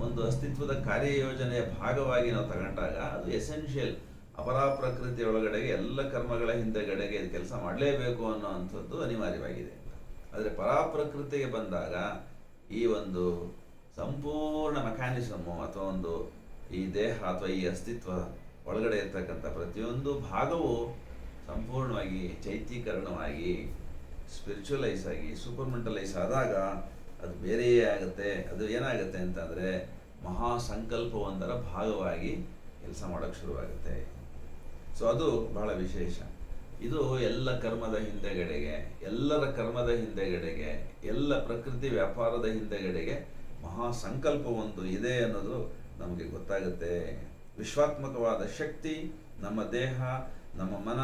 ಒಂದು ಅಸ್ತಿತ್ವದ ಕಾರ್ಯಯೋಜನೆಯ ಭಾಗವಾಗಿ ನಾವು ತಗೊಂಡಾಗ ಅದು ಎಸೆನ್ಷಿಯಲ್. ಅಪರಾ ಪ್ರಕೃತಿಯ ಒಳಗಡೆಗೆ ಎಲ್ಲ ಕರ್ಮಗಳ ಹಿಂದೆಗಡೆಗೆ ಇದು ಕೆಲಸ ಮಾಡಲೇಬೇಕು ಅನ್ನೋವಂಥದ್ದು ಅನಿವಾರ್ಯವಾಗಿದೆ. ಆದರೆ ಪರಾಪ್ರಕೃತಿಗೆ ಬಂದಾಗ ಈ ಒಂದು ಸಂಪೂರ್ಣ ಮೆಕ್ಯಾನಿಸಮು ಅಥವಾ ಒಂದು ಈ ದೇಹ ಅಥವಾ ಈ ಅಸ್ತಿತ್ವ ಒಳಗಡೆ ಇರ್ತಕ್ಕಂಥ ಪ್ರತಿಯೊಂದು ಭಾಗವು ಸಂಪೂರ್ಣವಾಗಿ ಚೈತ್ಯೀಕರಣವಾಗಿ, ಸ್ಪಿರಿಚುವಲೈಸ್ ಆಗಿ, ಸೂಪರ್ಮೆಂಟಲೈಸ್ ಆದಾಗ ಅದು ಬೇರೆಯೇ ಆಗುತ್ತೆ. ಅದು ಏನಾಗುತ್ತೆ ಅಂತಂದರೆ ಮಹಾ ಸಂಕಲ್ಪವೊಂದರ ಭಾಗವಾಗಿ ಕೆಲಸ ಮಾಡೋಕ್ಕೆ ಶುರುವಾಗುತ್ತೆ. ಸೊ ಅದು ಬಹಳ ವಿಶೇಷ. ಇದು ಎಲ್ಲ ಕರ್ಮದ ಹಿಂದೆಗಡೆಗೆ, ಎಲ್ಲರ ಕರ್ಮದ ಹಿಂದೆಗಡೆಗೆ, ಎಲ್ಲ ಪ್ರಕೃತಿ ವ್ಯಾಪಾರದ ಹಿಂದೆಗಡೆಗೆ ಮಹಾ ಸಂಕಲ್ಪವೊಂದು ಇದೆ ಅನ್ನೋದು ನಮಗೆ ಗೊತ್ತಾಗುತ್ತೆ. ವಿಶ್ವಾತ್ಮಕವಾದ ಶಕ್ತಿ ನಮ್ಮ ದೇಹ, ನಮ್ಮ ಮನ,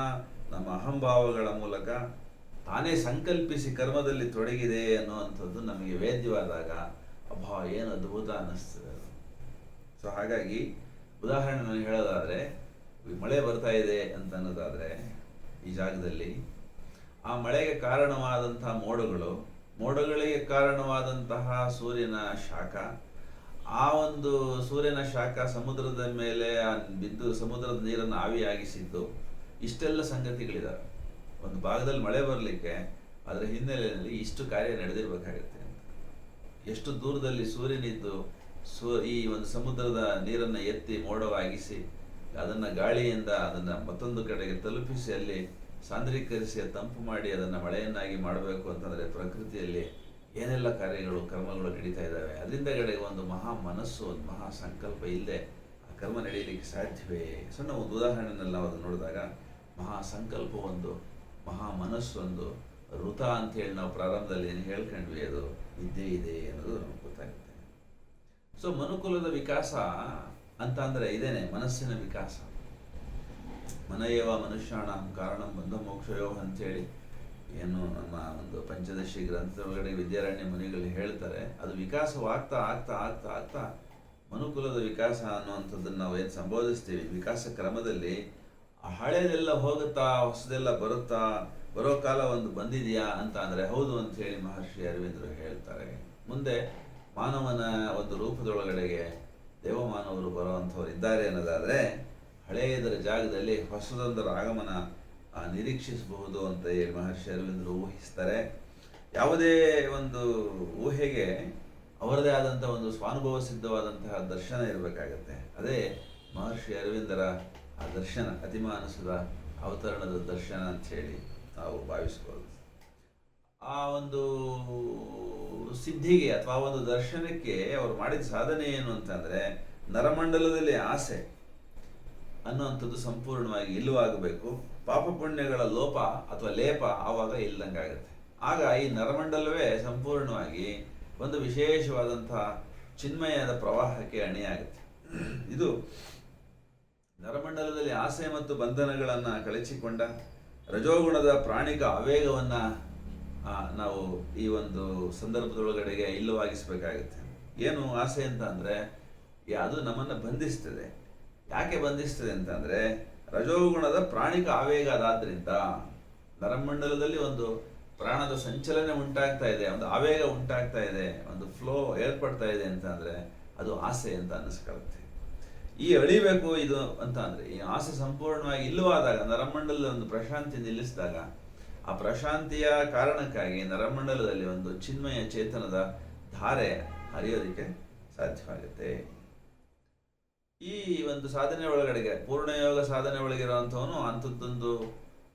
ನಮ್ಮ ಅಹಂಭಾವಗಳ ಮೂಲಕ ತಾನೇ ಸಂಕಲ್ಪಿಸಿ ಕರ್ಮದಲ್ಲಿ ತೊಡಗಿದೆ ಅನ್ನುವಂಥದ್ದು ನಮಗೆ ವೇದ್ಯವಾದಾಗ ಅಬ್ಬಾ ಏನು ಅದ್ಭುತ ಅನ್ನಿಸ್ತದೆ. ಸೊ ಹಾಗಾಗಿ ಉದಾಹರಣೆ ನಾನು ಹೇಳೋದಾದರೆ, ಮಳೆ ಬರ್ತಾ ಇದೆ ಅಂತ ಅನ್ನೋದಾದರೆ ಈ ಜಾಗದಲ್ಲಿ ಆ ಮಳೆಗೆ ಕಾರಣವಾದಂತಹ ಮೋಡಗಳಿಗೆ ಕಾರಣವಾದಂತಹ ಸೂರ್ಯನ ಶಾಖ, ಆ ಒಂದು ಸೂರ್ಯನ ಶಾಖ ಸಮುದ್ರದ ಮೇಲೆ ಬಿದ್ದು ಸಮುದ್ರದ ನೀರನ್ನು ಆವಿಯಾಗಿಸಿದ್ದು, ಇಷ್ಟೆಲ್ಲ ಸಂಗತಿಗಳಿದಾವೆ. ಒಂದು ಭಾಗದಲ್ಲಿ ಮಳೆ ಬರಲಿಕ್ಕೆ ಅದರ ಹಿನ್ನೆಲೆಯಲ್ಲಿ ಇಷ್ಟು ಕಾರ್ಯ ನಡೆದಿರಬೇಕಾಗುತ್ತೆ ಅಂತ. ಎಷ್ಟು ದೂರದಲ್ಲಿ ಸೂರ್ಯನಿದ್ದು ಈ ಒಂದು ಸಮುದ್ರದ ನೀರನ್ನು ಎತ್ತಿ ಮೋಡವಾಗಿಸಿ ಅದನ್ನು ಗಾಳಿಯಿಂದ ಅದನ್ನು ಮತ್ತೊಂದು ಕಡೆಗೆ ತಲುಪಿಸಿ ಅಲ್ಲಿ ಸಾಂದ್ರೀಕರಿಸಿ ತಂಪು ಮಾಡಿ ಅದನ್ನು ಮಳೆಯನ್ನಾಗಿ ಮಾಡಬೇಕು ಅಂತಂದರೆ ಪ್ರಕೃತಿಯಲ್ಲಿ ಏನೆಲ್ಲ ಕಾರ್ಯಗಳು ಕರ್ಮಗಳು ನಡೀತಾ ಇದ್ದಾವೆ, ಅದರಿಂದಗಡೆಗೆ ಒಂದು ಮಹಾ ಮನಸ್ಸು, ಒಂದು ಮಹಾ ಸಂಕಲ್ಪ ಇಲ್ಲದೆ ಆ ಕರ್ಮ ನಡೆಯಲಿಕ್ಕೆ ಸಾಧ್ಯವೇ? ಸಣ್ಣ ಒಂದು ಉದಾಹರಣೆಯಲ್ಲಿ ನಾವು ಅದನ್ನು ನೋಡಿದಾಗ ಮಹಾ ಸಂಕಲ್ಪ ಒಂದು, ಮಹಾ ಮನಸ್ಸು ಒಂದು, ಋತ ಅಂತೇಳಿ ನಾವು ಪ್ರಾರಂಭದಲ್ಲಿ ಏನು ಹೇಳ್ಕೊಂಡ್ವಿ ಅದು ಇದ್ದೇ ಇದೆ ಅನ್ನೋದು ನಮ್ಗೆ ಗೊತ್ತಾಗುತ್ತೆ. ಸೊ ಮನುಕುಲದ ವಿಕಾಸ ಅಂತ ಅಂದರೆ ಇದೇನೆ, ಮನಸ್ಸಿನ ವಿಕಾಸ. ಮನಯೇವ ಮನುಷ್ಯಾಣ ಕಾರಣಂ ಬಂಧ ಮೋಕ್ಷಯೋ ಅಂತೇಳಿ ಏನು ನಮ್ಮ ಒಂದು ಪಂಚದಶಿ ಗ್ರಂಥದೊಳಗಡೆ ವಿದ್ಯಾರಣ್ಯ ಮುನಿಗಳು ಹೇಳ್ತಾರೆ. ಅದು ವಿಕಾಸವಾಗ್ತಾ ಆಗ್ತಾ ಆಗ್ತಾ ಆಗ್ತಾ ಮನುಕುಲದ ವಿಕಾಸ ಅನ್ನುವಂಥದ್ದನ್ನು ನಾವು ಏನು ಸಂಬೋಧಿಸ್ತೀವಿ, ವಿಕಾಸ ಕ್ರಮದಲ್ಲಿ ಹಳೆಯದೆಲ್ಲ ಹೋಗುತ್ತಾ ಹೊಸದೆಲ್ಲ ಬರೋ ಕಾಲ ಒಂದು ಬಂದಿದೆಯಾ ಅಂತ ಅಂದರೆ ಹೌದು ಅಂತ ಹೇಳಿ ಮಹರ್ಷಿ ಅರವಿಂದರು ಹೇಳ್ತಾರೆ. ಮುಂದೆ ಮಾನವನ ಒಂದು ರೂಪದೊಳಗಡೆಗೆ ದೇವಮಾನವರು ಬರುವಂಥವ್ರು ಇದ್ದಾರೆ ಅನ್ನೋದಾದರೆ ಹಳೆಯದರ ಜಾಗದಲ್ಲಿ ಹೊಸದೊಂದರ ಆಗಮನ ನಿರೀಕ್ಷಿಸಬಹುದು ಅಂತ ಹೇಳಿ ಮಹರ್ಷಿ ಅರವಿಂದರು ಊಹಿಸ್ತಾರೆ. ಯಾವುದೇ ಒಂದು ಊಹೆಗೆ ಅವರದೇ ಆದಂಥ ಒಂದು ಸ್ವಾನುಭವ ಸಿದ್ಧವಾದಂತಹ ದರ್ಶನ ಇರಬೇಕಾಗತ್ತೆ. ಅದೇ ಮಹರ್ಷಿ ಅರವಿಂದರ ಆ ದರ್ಶನ, ಅತಿಮಾನಸದ ಅವತರಣದ ದರ್ಶನ ಅಂತ ಹೇಳಿ ನಾವು ಭಾವಿಸ್ಬೋದು. ಆ ಒಂದು ಸಿದ್ಧಿಗೆ ಅಥವಾ ಒಂದು ದರ್ಶನಕ್ಕೆ ಅವರು ಮಾಡಿದ ಸಾಧನೆ ಏನು ಅಂತಂದರೆ, ನರಮಂಡಲದಲ್ಲಿ ಆಸೆ ಅನ್ನುವಂಥದ್ದು ಸಂಪೂರ್ಣವಾಗಿ ಇಲ್ಲವಾಗಬೇಕು. ಪಾಪ ಪುಣ್ಯಗಳ ಲೋಪ ಅಥವಾ ಲೇಪ ಆವಾಗ ಇಲ್ಲದಂಗಾಗುತ್ತೆ. ಆಗ ಈ ನರಮಂಡಲವೇ ಸಂಪೂರ್ಣವಾಗಿ ಒಂದು ವಿಶೇಷವಾದಂತಹ ಚಿನ್ಮಯದ ಪ್ರವಾಹಕ್ಕೆ ಅಣಿಯಾಗುತ್ತೆ. ಇದು ನರಮಂಡಲದಲ್ಲಿ ಆಸೆ ಮತ್ತು ಬಂಧನಗಳನ್ನು ಕಳಚಿಕೊಂಡ ರಜೋಗುಣದ ಪ್ರಾಣಿಕ ಆವೇಗವನ್ನು ನಾವು ಈ ಒಂದು ಸಂದರ್ಭದೊಳಗಡೆಗೆ ಇಲ್ಲವಾಗಿಸಬೇಕಾಗುತ್ತೆ. ಏನು ಆಸೆ ಅಂತ ಅಂದರೆ ಅದು ನಮ್ಮನ್ನು ಬಂಧಿಸ್ತದೆ. ಯಾಕೆ ಬಂಧಿಸ್ತದೆ ಅಂತಂದರೆ ರಜೋಗುಣದ ಪ್ರಾಣಿಕ ಆವೇಗ ಅದಾದ್ರಿಂದ ನರಮಂಡಲದಲ್ಲಿ ಒಂದು ಪ್ರಾಣದ ಸಂಚಲನೆ ಉಂಟಾಗ್ತಾ ಇದೆ, ಒಂದು ಆವೇಗ ಉಂಟಾಗ್ತಾ ಇದೆ, ಒಂದು ಫ್ಲೋ ಏರ್ಪಡ್ತಾ ಇದೆ ಅಂತ ಅಂದರೆ ಅದು ಆಸೆ ಅಂತ ಅನ್ನಿಸ್ಕೊಳ್ಳುತ್ತೆ. ಈ ಅಳಿಬೇಕು ಇದು ಅಂತ ಅಂದರೆ ಈ ಆಸೆ ಸಂಪೂರ್ಣವಾಗಿ ಇಲ್ಲವಾದಾಗ, ನರಮಂಡಲದ ಒಂದು ಪ್ರಶಾಂತಿ ನಿಲ್ಲಿಸಿದಾಗ, ಆ ಪ್ರಶಾಂತಿಯ ಕಾರಣಕ್ಕಾಗಿ ನರಮಂಡಲದಲ್ಲಿ ಒಂದು ಚಿನ್ಮಯ ಚೇತನದ ಧಾರೆ ಹರಿಯೋದಕ್ಕೆ ಸಾಧ್ಯವಾಗುತ್ತೆ. ಈ ಒಂದು ಸಾಧನೆ ಒಳಗಡೆಗೆ ಪೂರ್ಣಯೋಗ ಸಾಧನೆ ಒಳಗಿರುವಂಥವನು ಅಂಥದ್ದೊಂದು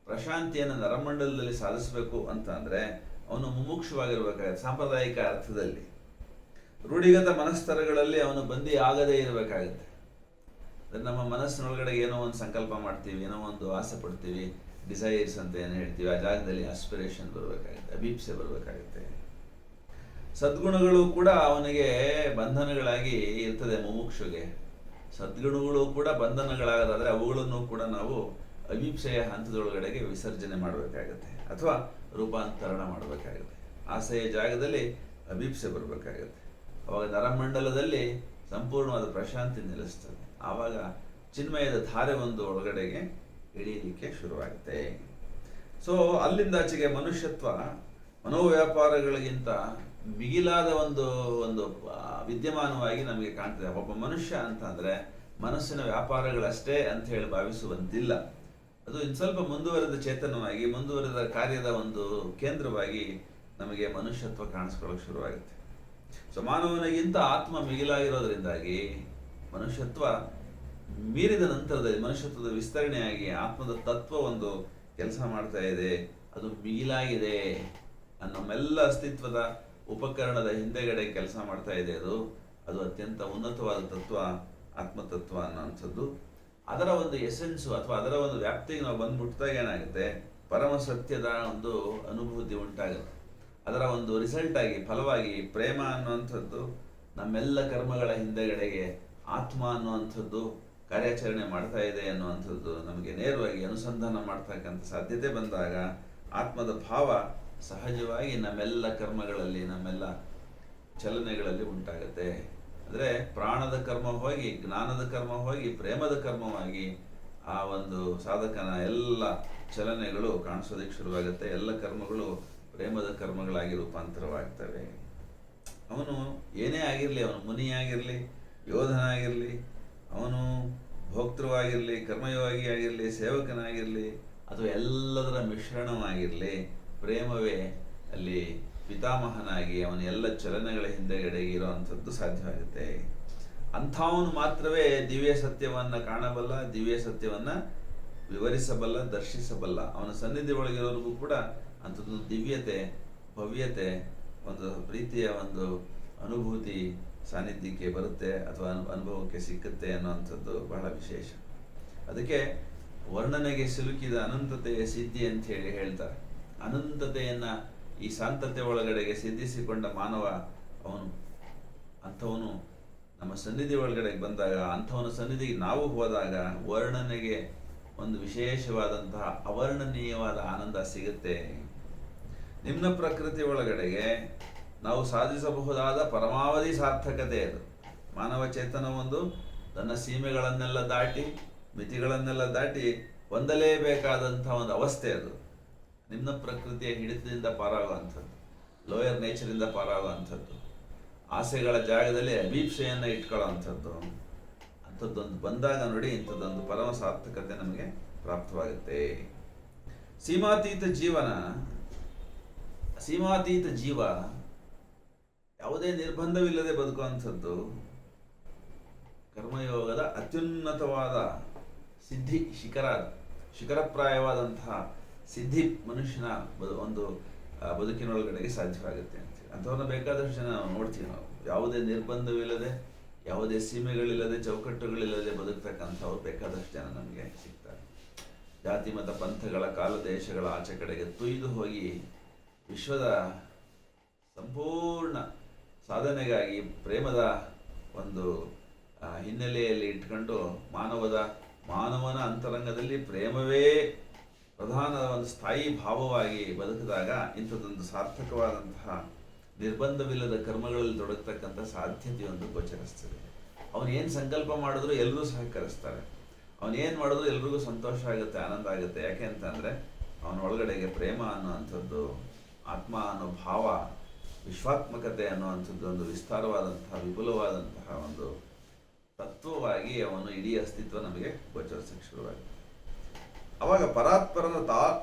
ಪ್ರಶಾಂತಿಯನ್ನು ನರಮಂಡಲದಲ್ಲಿ ಸಾಧಿಸಬೇಕು ಅಂತ ಅಂದರೆ ಅವನು ಮುಮುಕ್ಷವಾಗಿರ್ಬೇಕಾಗತ್ತೆ. ಸಾಂಪ್ರದಾಯಿಕ ಅರ್ಥದಲ್ಲಿ ರೂಢಿಗತ ಮನಸ್ತರಗಳಲ್ಲಿ ಅವನು ಬಂದಿ ಆಗದೇ ಇರಬೇಕಾಗುತ್ತೆ. ನಮ್ಮ ಮನಸ್ಸಿನೊಳಗಡೆ ಏನೋ ಒಂದು ಸಂಕಲ್ಪ ಮಾಡ್ತೀವಿ, ಏನೋ ಒಂದು ಆಸೆ ಪಡ್ತೀವಿ, ಡಿಸೈರ್ಸ್ ಅಂತ ಏನು ಹೇಳ್ತೀವಿ, ಆ ಜಾಗದಲ್ಲಿ ಆಸ್ಪಿರೇಷನ್ ಬರಬೇಕಾಗುತ್ತೆ, ಅಭೀಪ್ಸೆ ಬರಬೇಕಾಗುತ್ತೆ. ಸದ್ಗುಣಗಳು ಕೂಡ ಅವನಿಗೆ ಬಂಧನಗಳಾಗಿ ಇರ್ತದೆ. ಮುಮುಕ್ಷುಗೆ ಸದ್ಗುಣಗಳು ಕೂಡ ಬಂಧನಗಳಾಗದಾದರೆ ಅವುಗಳನ್ನು ಕೂಡ ನಾವು ಅಭೀಪ್ಸೆಯ ಹಂತದೊಳಗಡೆಗೆ ವಿಸರ್ಜನೆ ಮಾಡಬೇಕಾಗತ್ತೆ ಅಥವಾ ರೂಪಾಂತರಣ ಮಾಡಬೇಕಾಗುತ್ತೆ. ಆಸೆಯ ಜಾಗದಲ್ಲಿ ಅಭೀಪ್ಸೆ ಬರಬೇಕಾಗತ್ತೆ. ಅವಾಗ ನರಮಂಡಲದಲ್ಲಿ ಸಂಪೂರ್ಣವಾದ ಪ್ರಶಾಂತಿ ನಿಲ್ಲಿಸ್ತದೆ. ಆವಾಗ ಚಿನ್ಮಯದ ಧಾರೆ ಒಂದು ಒಳಗಡೆಗೆ ಇಳಿಯಲಿಕ್ಕೆ ಶುರುವಾಗುತ್ತೆ. ಸೊ ಅಲ್ಲಿಂದಾಚೆಗೆ ಮನುಷ್ಯತ್ವ ಮನೋವ್ಯಾಪಾರಗಳಿಗಿಂತ ಮಿಗಿಲಾದ ಒಂದು ಒಂದು ವಿದ್ಯಮಾನವಾಗಿ ನಮಗೆ ಕಾಣ್ತದೆ. ಒಬ್ಬ ಮನುಷ್ಯ ಅಂತ ಅಂದರೆ ಮನಸ್ಸಿನ ವ್ಯಾಪಾರಗಳಷ್ಟೇ ಅಂತ ಹೇಳಿ ಭಾವಿಸುವಂತಿಲ್ಲ. ಅದು ಇನ್ನು ಸ್ವಲ್ಪ ಮುಂದುವರೆದ ಚೇತನವಾಗಿ, ಮುಂದುವರೆದ ಕಾರ್ಯದ ಒಂದು ಕೇಂದ್ರವಾಗಿ ನಮಗೆ ಮನುಷ್ಯತ್ವ ಕಾಣಿಸ್ಕೊಳ್ಳೋಕೆ ಶುರುವಾಗುತ್ತೆ. ಸೊ ಮಾನವನಿಗಿಂತ ಆತ್ಮ ಮಿಗಿಲಾಗಿರೋದ್ರಿಂದಾಗಿ ಮನುಷ್ಯತ್ವ ಮೀರಿದ ನಂತರದಲ್ಲಿ ಮನುಷ್ಯತ್ವದ ವಿಸ್ತರಣೆಯಾಗಿ ಆತ್ಮದ ತತ್ವ ಒಂದು ಕೆಲಸ ಮಾಡ್ತಾ ಇದೆ, ಅದು ಮಿಗಿಲಾಗಿದೆ. ನಮ್ಮೆಲ್ಲ ಅಸ್ತಿತ್ವದ ಉಪಕರಣದ ಹಿಂದೆಗಡೆ ಕೆಲಸ ಮಾಡ್ತಾ ಇದೆ. ಅದು ಅತ್ಯಂತ ಉನ್ನತವಾದ ತತ್ವ, ಆತ್ಮತತ್ವ ಅನ್ನೋಂಥದ್ದು. ಅದರ ಒಂದು ಎಸೆನ್ಸು ಅಥವಾ ಅದರ ಒಂದು ವ್ಯಾಪ್ತಿಗೆ ನಾವು ಬಂದ್ಬಿಟ್ಟಾಗ ಏನಾಗುತ್ತೆ, ಪರಮ ಸತ್ಯದ ಒಂದು ಅನುಭೂತಿ ಉಂಟಾಗುತ್ತೆ. ಅದರ ಒಂದು ರಿಸಲ್ಟ್ ಆಗಿ, ಫಲವಾಗಿ ಪ್ರೇಮ ಅನ್ನುವಂಥದ್ದು ನಮ್ಮೆಲ್ಲ ಕರ್ಮಗಳ ಹಿಂದೆಗಡೆಗೆ ಆತ್ಮ ಅನ್ನುವಂಥದ್ದು ಕಾರ್ಯಾಚರಣೆ ಮಾಡ್ತಾ ಇದೆ ಅನ್ನುವಂಥದ್ದು ನಮಗೆ ನೇರವಾಗಿ ಅನುಸಂಧಾನ ಮಾಡ್ತಕ್ಕಂಥ ಸಾಧ್ಯತೆ ಬಂದಾಗ ಆತ್ಮದ ಭಾವ ಸಹಜವಾಗಿ ನಮ್ಮೆಲ್ಲ ಕರ್ಮಗಳಲ್ಲಿ, ನಮ್ಮೆಲ್ಲ ಚಲನೆಗಳಲ್ಲಿ ಉಂಟಾಗುತ್ತೆ. ಅಂದರೆ ಪ್ರಾಣದ ಕರ್ಮ ಹೋಗಿ ಜ್ಞಾನದ ಕರ್ಮ ಹೋಗಿ ಪ್ರೇಮದ ಕರ್ಮವಾಗಿ ಆ ಒಂದು ಸಾಧಕನ ಎಲ್ಲ ಚಲನೆಗಳು ಕಾಣಿಸೋದಕ್ಕೆ ಶುರುವಾಗುತ್ತೆ. ಎಲ್ಲ ಕರ್ಮಗಳು ಪ್ರೇಮದ ಕರ್ಮಗಳಾಗಿ ರೂಪಾಂತರವಾಗ್ತವೆ. ಅವನು ಏನೇ ಆಗಿರಲಿ, ಅವನು ಮುನಿಯಾಗಿರಲಿ, ಯೋಧನಾಗಿರಲಿ, ಅವನು ಭೋಕ್ತೃವಾಗಿರಲಿ, ಕರ್ಮಯೋಗಿ ಆಗಿರಲಿ, ಸೇವಕನಾಗಿರಲಿ, ಅಥವಾ ಎಲ್ಲದರ ಮಿಶ್ರಣವಾಗಿರಲಿ, ಪ್ರೇಮವೇ ಅಲ್ಲಿ ಪಿತಾಮಹನಾಗಿ ಅವನ ಎಲ್ಲ ಚಲನೆಗಳ ಹಿಂದೆಗಡೆ ಇರೋವಂಥದ್ದು ಸಾಧ್ಯವಾಗುತ್ತೆ. ಅಂಥವನು ಮಾತ್ರವೇ ದಿವ್ಯ ಸತ್ಯವನ್ನು ಕಾಣಬಲ್ಲ, ದಿವ್ಯ ಸತ್ಯವನ್ನು ವಿವರಿಸಬಲ್ಲ, ದರ್ಶಿಸಬಲ್ಲ. ಅವನ ಸನ್ನಿಧಿ ಒಳಗಿರೋರಿಗೂ ಕೂಡ ಅಂಥದ್ದು ದಿವ್ಯತೆ, ಭವ್ಯತೆ, ಒಂದು ಪ್ರೀತಿಯ ಒಂದು ಅನುಭೂತಿ ಸಾನ್ನಿಧ್ಯಕ್ಕೆ ಬರುತ್ತೆ ಅಥವಾ ಅನುಭವಕ್ಕೆ ಸಿಕ್ಕುತ್ತೆ ಅನ್ನೋವಂಥದ್ದು ಬಹಳ ವಿಶೇಷ. ಅದಕ್ಕೆ ವರ್ಣನೆಗೆ ಸಿಲುಕಿದ ಅನಂತತೆಯ ಸಿದ್ಧಿ ಅಂತ ಹೇಳಿ ಹೇಳ್ತಾರೆ. ಅನಂತತೆಯನ್ನ ಈ ಶಾಂತತೆ ಒಳಗಡೆಗೆ ಸಿದ್ಧಿಸಿಕೊಂಡ ಮಾನವ ಅಂಥವನು ನಮ್ಮ ಸನ್ನಿಧಿ ಒಳಗಡೆ ಬಂದಾಗ, ಅಂಥವನ ಸನ್ನಿಧಿಗೆ ನಾವು ಹೋದಾಗ ವರ್ಣನೆಗೆ ಒಂದು ವಿಶೇಷವಾದಂತಹ ಅವರ್ಣನೀಯವಾದ ಆನಂದ ಸಿಗುತ್ತೆ. ನಿಮ್ನ ಪ್ರಕೃತಿ ಒಳಗಡೆಗೆ ನಾವು ಸಾಧಿಸಬಹುದಾದ ಪರಮಾವಧಿ ಸಾರ್ಥಕತೆ ಅದು. ಮಾನವ ಚೇತನ ಒಂದು ತನ್ನ ಸೀಮೆಗಳನ್ನೆಲ್ಲ ದಾಟಿ, ಮಿತಿಗಳನ್ನೆಲ್ಲ ದಾಟಿ ಹೊಂದಲೇಬೇಕಾದಂಥ ಒಂದು ಅವಸ್ಥೆ ಅದು. ನಿಮ್ನ ಪ್ರಕೃತಿಯ ಹಿಡಿತದಿಂದ ಪಾರಾಗುವಂಥದ್ದು, ಲೋಯರ್ ನೇಚರಿಂದ ಪಾರಾಗುವಂಥದ್ದು, ಆಸೆಗಳ ಜಾಗದಲ್ಲಿ ಅಭೀಪ್ಸೆಯನ್ನು ಇಟ್ಕೊಳ್ಳೋವಂಥದ್ದು. ಅಂಥದ್ದೊಂದು ಬಂದಾಗ ನೋಡಿ, ಇಂಥದ್ದೊಂದು ಪರಮ ಸಾರ್ಥಕತೆ ನಮಗೆ ಪ್ರಾಪ್ತವಾಗುತ್ತೆ. ಸೀಮಾತೀತ ಜೀವ ಯಾವುದೇ ನಿರ್ಬಂಧವಿಲ್ಲದೆ ಬದುಕುವಂಥದ್ದು ಕರ್ಮಯೋಗದ ಅತ್ಯುನ್ನತವಾದ ಸಿದ್ಧಿ, ಶಿಖರಪ್ರಾಯವಾದಂತಹ ಸಿದ್ಧಿ ಮನುಷ್ಯನ ಒಂದು ಬದುಕಿನೊಳಗಡೆಗೆ ಸಾಧ್ಯವಾಗುತ್ತೆ ಅಂತೇಳಿ. ಅಂಥವ್ರನ್ನ ಬೇಕಾದಷ್ಟು ಜನ ನಾವು ನೋಡ್ತೀವಿ. ನಾವು ಯಾವುದೇ ನಿರ್ಬಂಧವಿಲ್ಲದೆ, ಯಾವುದೇ ಸೀಮೆಗಳಿಲ್ಲದೆ, ಚೌಕಟ್ಟುಗಳಿಲ್ಲದೆ ಬದುಕ್ತಕ್ಕಂಥವ್ರು ಬೇಕಾದಷ್ಟು ಜನ ನಮಗೆ ಸಿಗ್ತಾರೆ. ಜಾತಿ ಮತ ಪಂಥಗಳ ಕಾಲ ದೇಶಗಳ ಆಚೆ ಕಡೆಗೆ ತುಯ್ದು ಹೋಗಿ ವಿಶ್ವದ ಸಂಪೂರ್ಣ ಸಾಧನೆಗಾಗಿ ಪ್ರೇಮದ ಒಂದು ಹಿನ್ನೆಲೆಯಲ್ಲಿ ಇಟ್ಕೊಂಡು ಮಾನವನ ಅಂತರಂಗದಲ್ಲಿ ಪ್ರೇಮವೇ ಪ್ರಧಾನ ಒಂದು ಸ್ಥಾಯಿ ಭಾವವಾಗಿ ಬದುಕಿದಾಗ ಇಂಥದ್ದೊಂದು ಸಾರ್ಥಕವಾದಂತಹ ನಿರ್ಬಂಧವಿಲ್ಲದ ಕರ್ಮಗಳಲ್ಲಿ ತೊಡಗತಕ್ಕಂಥ ಸಾಧ್ಯತೆಯೊಂದು ಗೋಚರಿಸ್ತದೆ. ಅವನೇನು ಸಂಕಲ್ಪ ಮಾಡಿದ್ರು ಎಲ್ಲರೂ ಸಹಕರಿಸ್ತಾರೆ. ಅವನೇನು ಮಾಡಿದ್ರು ಎಲ್ರಿಗೂ ಸಂತೋಷ ಆಗುತ್ತೆ, ಆನಂದ ಆಗುತ್ತೆ. ಯಾಕೆ ಅಂತಂದರೆ ಅವನ ಒಳಗಡೆಗೆ ಪ್ರೇಮ ಅನ್ನುವಂಥದ್ದು, ಆತ್ಮ ಅನ್ನೋ ಭಾವ, ವಿಶ್ವಾತ್ಮಕತೆ ಅನ್ನುವಂಥದ್ದು ಒಂದು ವಿಸ್ತಾರವಾದಂತಹ ವಿಪುಲವಾದಂತಹ ಒಂದು ತತ್ವವಾಗಿ ಅವನು ಇಡೀ ಅಸ್ತಿತ್ವ ನಮಗೆ ಗೋಚರಿಸಕ್ಕೆ ಶುರುವಾಗುತ್ತೆ. ಅವಾಗ ಪರಾತ್ಪರನ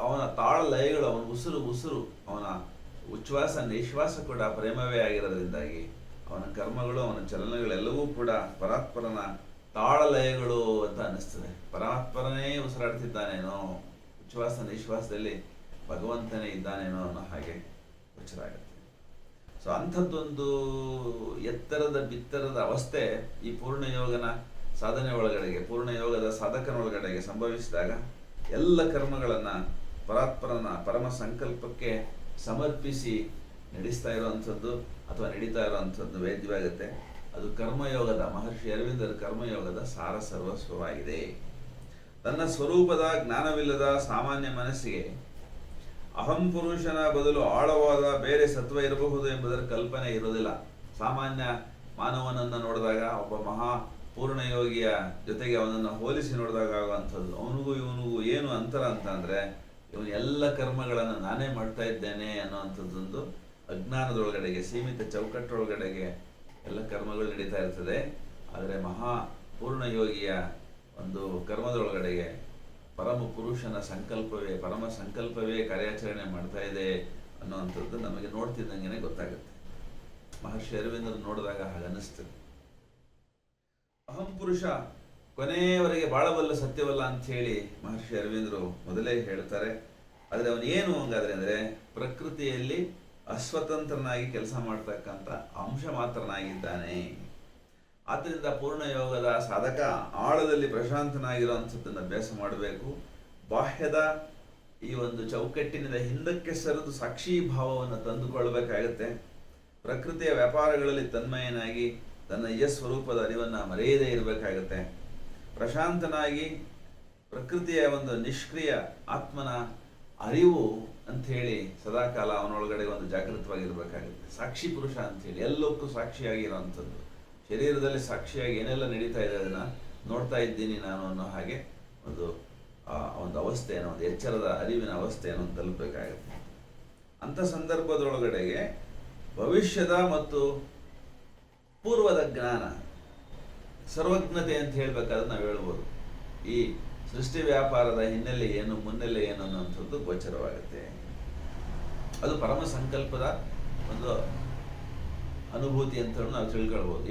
ಅವನ ತಾಳ ಲಯಗಳು, ಅವನ ಉಸಿರು, ಅವನ ಉಚ್ಛ್ವಾಸ ನಿಶ್ವಾಸ ಕೂಡ ಪ್ರೇಮವೇ ಆಗಿರೋದ್ರಿಂದಾಗಿ ಅವನ ಕರ್ಮಗಳು, ಅವನ ಚಲನಗಳೆಲ್ಲವೂ ಕೂಡ ಪರಾತ್ಪರನ ತಾಳ ಲಯಗಳು ಅಂತ ಅನ್ನಿಸ್ತದೆ. ಪರಾತ್ಪರನೇ ಉಸಿರಾಡ್ತಿದ್ದಾನೇನೋ, ಉಚ್ಛ್ವಾಸ ನಿಶ್ವಾಸದಲ್ಲಿ ಭಗವಂತನೇ ಇದ್ದಾನೇನೋ ಅನ್ನೋ ಹಾಗೆ ಗೋಚರಾಗುತ್ತೆ. ಸೊ ಅಂಥದ್ದೊಂದು ಎತ್ತರದ ಬಿತ್ತರದ ಅವಸ್ಥೆ ಈ ಪೂರ್ಣಯೋಗನ ಸಾಧನೆ ಒಳಗಡೆಗೆ, ಪೂರ್ಣಯೋಗದ ಸಾಧಕನ ಒಳಗಡೆಗೆ ಸಂಭವಿಸಿದಾಗ ಎಲ್ಲ ಕರ್ಮಗಳನ್ನು ಪರಾತ್ಪರನ ಪರಮ ಸಂಕಲ್ಪಕ್ಕೆ ಸಮರ್ಪಿಸಿ ನಡೆಸ್ತಾ ಇರುವಂಥದ್ದು ಅಥವಾ ನಡೀತಾ ಇರುವಂಥದ್ದು ವೇದ್ಯವಾಗುತ್ತೆ. ಅದು ಕರ್ಮಯೋಗದ, ಮಹರ್ಷಿ ಅರವಿಂದರ ಕರ್ಮಯೋಗದ ಸಾರ ಸರ್ವಸ್ವವಾಗಿದೆ. ತನ್ನ ಸ್ವರೂಪದ ಜ್ಞಾನವಿಲ್ಲದ ಸಾಮಾನ್ಯ ಮನಸ್ಸಿಗೆ ಅಹಂ ಪುರುಷನ ಬದಲು ಆಳವಾದ ಬೇರೆ ಸತ್ವ ಇರಬಹುದು ಎಂಬುದರ ಕಲ್ಪನೆ ಇರುವುದಿಲ್ಲ. ಸಾಮಾನ್ಯ ಮಾನವನನ್ನು ನೋಡಿದಾಗ, ಒಬ್ಬ ಮಹಾ ಪೂರ್ಣಯೋಗಿಯ ಜೊತೆಗೆ ಅವನನ್ನು ಹೋಲಿಸಿ ನೋಡಿದಾಗ ಆಗುವಂಥದ್ದು, ಅವನಿಗೂ ಇವನಿಗೂ ಏನು ಅಂತರ ಅಂತ ಅಂದರೆ, ಇವನು ಎಲ್ಲ ಕರ್ಮಗಳನ್ನು ನಾನೇ ಮಾಡ್ತಾ ಇದ್ದೇನೆ ಅನ್ನೋವಂಥದ್ದೊಂದು ಅಜ್ಞಾನದೊಳಗಡೆಗೆ, ಸೀಮಿತ ಚೌಕಟ್ಟೊಳಗಡೆಗೆ ಎಲ್ಲ ಕರ್ಮಗಳು ನಡೀತಾ ಇರ್ತದೆ. ಆದರೆ ಮಹಾ ಪೂರ್ಣಯೋಗಿಯ ಒಂದು ಕರ್ಮದೊಳಗಡೆಗೆ ಪರಮ ಪುರುಷನ ಸಂಕಲ್ಪವೇ, ಪರಮ ಸಂಕಲ್ಪವೇ ಕಾರ್ಯಾಚರಣೆ ಮಾಡ್ತಾ ಇದೆ ಅನ್ನುವಂಥದ್ದು ನಮಗೆ ನೋಡ್ತಿದ್ದಂಗೆ ಗೊತ್ತಾಗುತ್ತೆ. ಮಹರ್ಷಿ ಅರವಿಂದರು ನೋಡಿದಾಗ ಹಾಗನ್ನಿಸ್ತದೆ. ಅಹಂ ಪುರುಷ ಕೊನೆಯವರೆಗೆ ಬಾಳಬಲ್ಲ ಸತ್ಯವಲ್ಲ ಅಂತ ಹೇಳಿ ಮಹರ್ಷಿ ಅರವಿಂದರು ಮೊದಲೇ ಹೇಳ್ತಾರೆ. ಆದರೆ ಅವನೇನು ಹಂಗಾದ್ರೆ ಅಂದರೆ, ಪ್ರಕೃತಿಯಲ್ಲಿ ಅಸ್ವತಂತ್ರನಾಗಿ ಕೆಲಸ ಮಾಡ್ತಕ್ಕಂಥ ಅಂಶ ಮಾತ್ರನಾಗಿದ್ದಾನೆ. ಆದ್ದರಿಂದ ಪೂರ್ಣಯೋಗದ ಸಾಧಕ ಆಳದಲ್ಲಿ ಪ್ರಶಾಂತನಾಗಿರುವಂಥದ್ದನ್ನು ಅಭ್ಯಾಸ ಮಾಡಬೇಕು. ಬಾಹ್ಯದ ಈ ಒಂದು ಚೌಕಟ್ಟಿನಿಂದ ಹಿಂದಕ್ಕೆ ಸರಿದು ಸಾಕ್ಷಿ ಭಾವವನ್ನು ತಂದುಕೊಳ್ಬೇಕಾಗತ್ತೆ. ಪ್ರಕೃತಿಯ ವ್ಯಾಪಾರಗಳಲ್ಲಿ ತನ್ಮಯನಾಗಿ ತನ್ನ ಸ್ವರೂಪದ ಅರಿವನ್ನು ಮರೆಯದೇ ಇರಬೇಕಾಗತ್ತೆ. ಪ್ರಶಾಂತನಾಗಿ ಪ್ರಕೃತಿಯ ಒಂದು ನಿಷ್ಕ್ರಿಯ ಆತ್ಮನ ಅರಿವು ಅಂಥೇಳಿ ಸದಾಕಾಲ ಅವನೊಳಗಡೆ ಒಂದು ಜಾಗೃತವಾಗಿರಬೇಕಾಗುತ್ತೆ. ಸಾಕ್ಷಿ ಪುರುಷ ಅಂಥೇಳಿ ಎಲ್ಲಕ್ಕೂ ಸಾಕ್ಷಿಯಾಗಿರೋವಂಥದ್ದು, ಶರೀರದಲ್ಲಿ ಸಾಕ್ಷಿಯಾಗಿ ಏನೆಲ್ಲ ನಡೀತಾ ಇದೆ ಅದನ್ನು ನೋಡ್ತಾ ಇದ್ದೀನಿ ನಾನು ಅನ್ನೋ ಹಾಗೆ ಒಂದು ಅವಸ್ಥೆಯನ್ನು, ಒಂದು ಎಚ್ಚರದ ಅರಿವಿನ ಅವಸ್ಥೆಯನ್ನು ತಲುಪಬೇಕಾಗುತ್ತೆ. ಅಂಥ ಸಂದರ್ಭದೊಳಗಡೆಗೆ ಭವಿಷ್ಯದ ಮತ್ತು ಪೂರ್ವದ ಜ್ಞಾನ, ಸರ್ವಜ್ಞತೆ ಅಂತ ಹೇಳಬೇಕಾದ್ರೆ ನಾವು ಹೇಳ್ಬೋದು. ಈ ಸೃಷ್ಟಿ ವ್ಯಾಪಾರದ ಹಿನ್ನೆಲೆ ಏನು, ಮುನ್ನೆಲೆ ಏನು ಅನ್ನೋಂಥದ್ದು ಗೋಚರವಾಗುತ್ತೆ. ಅದು ಪರಮ ಸಂಕಲ್ಪದ ಒಂದು ಅನುಭೂತಿ ಅಂತ ನಾವು ತಿಳ್ಕೊಳ್ಬೋದು.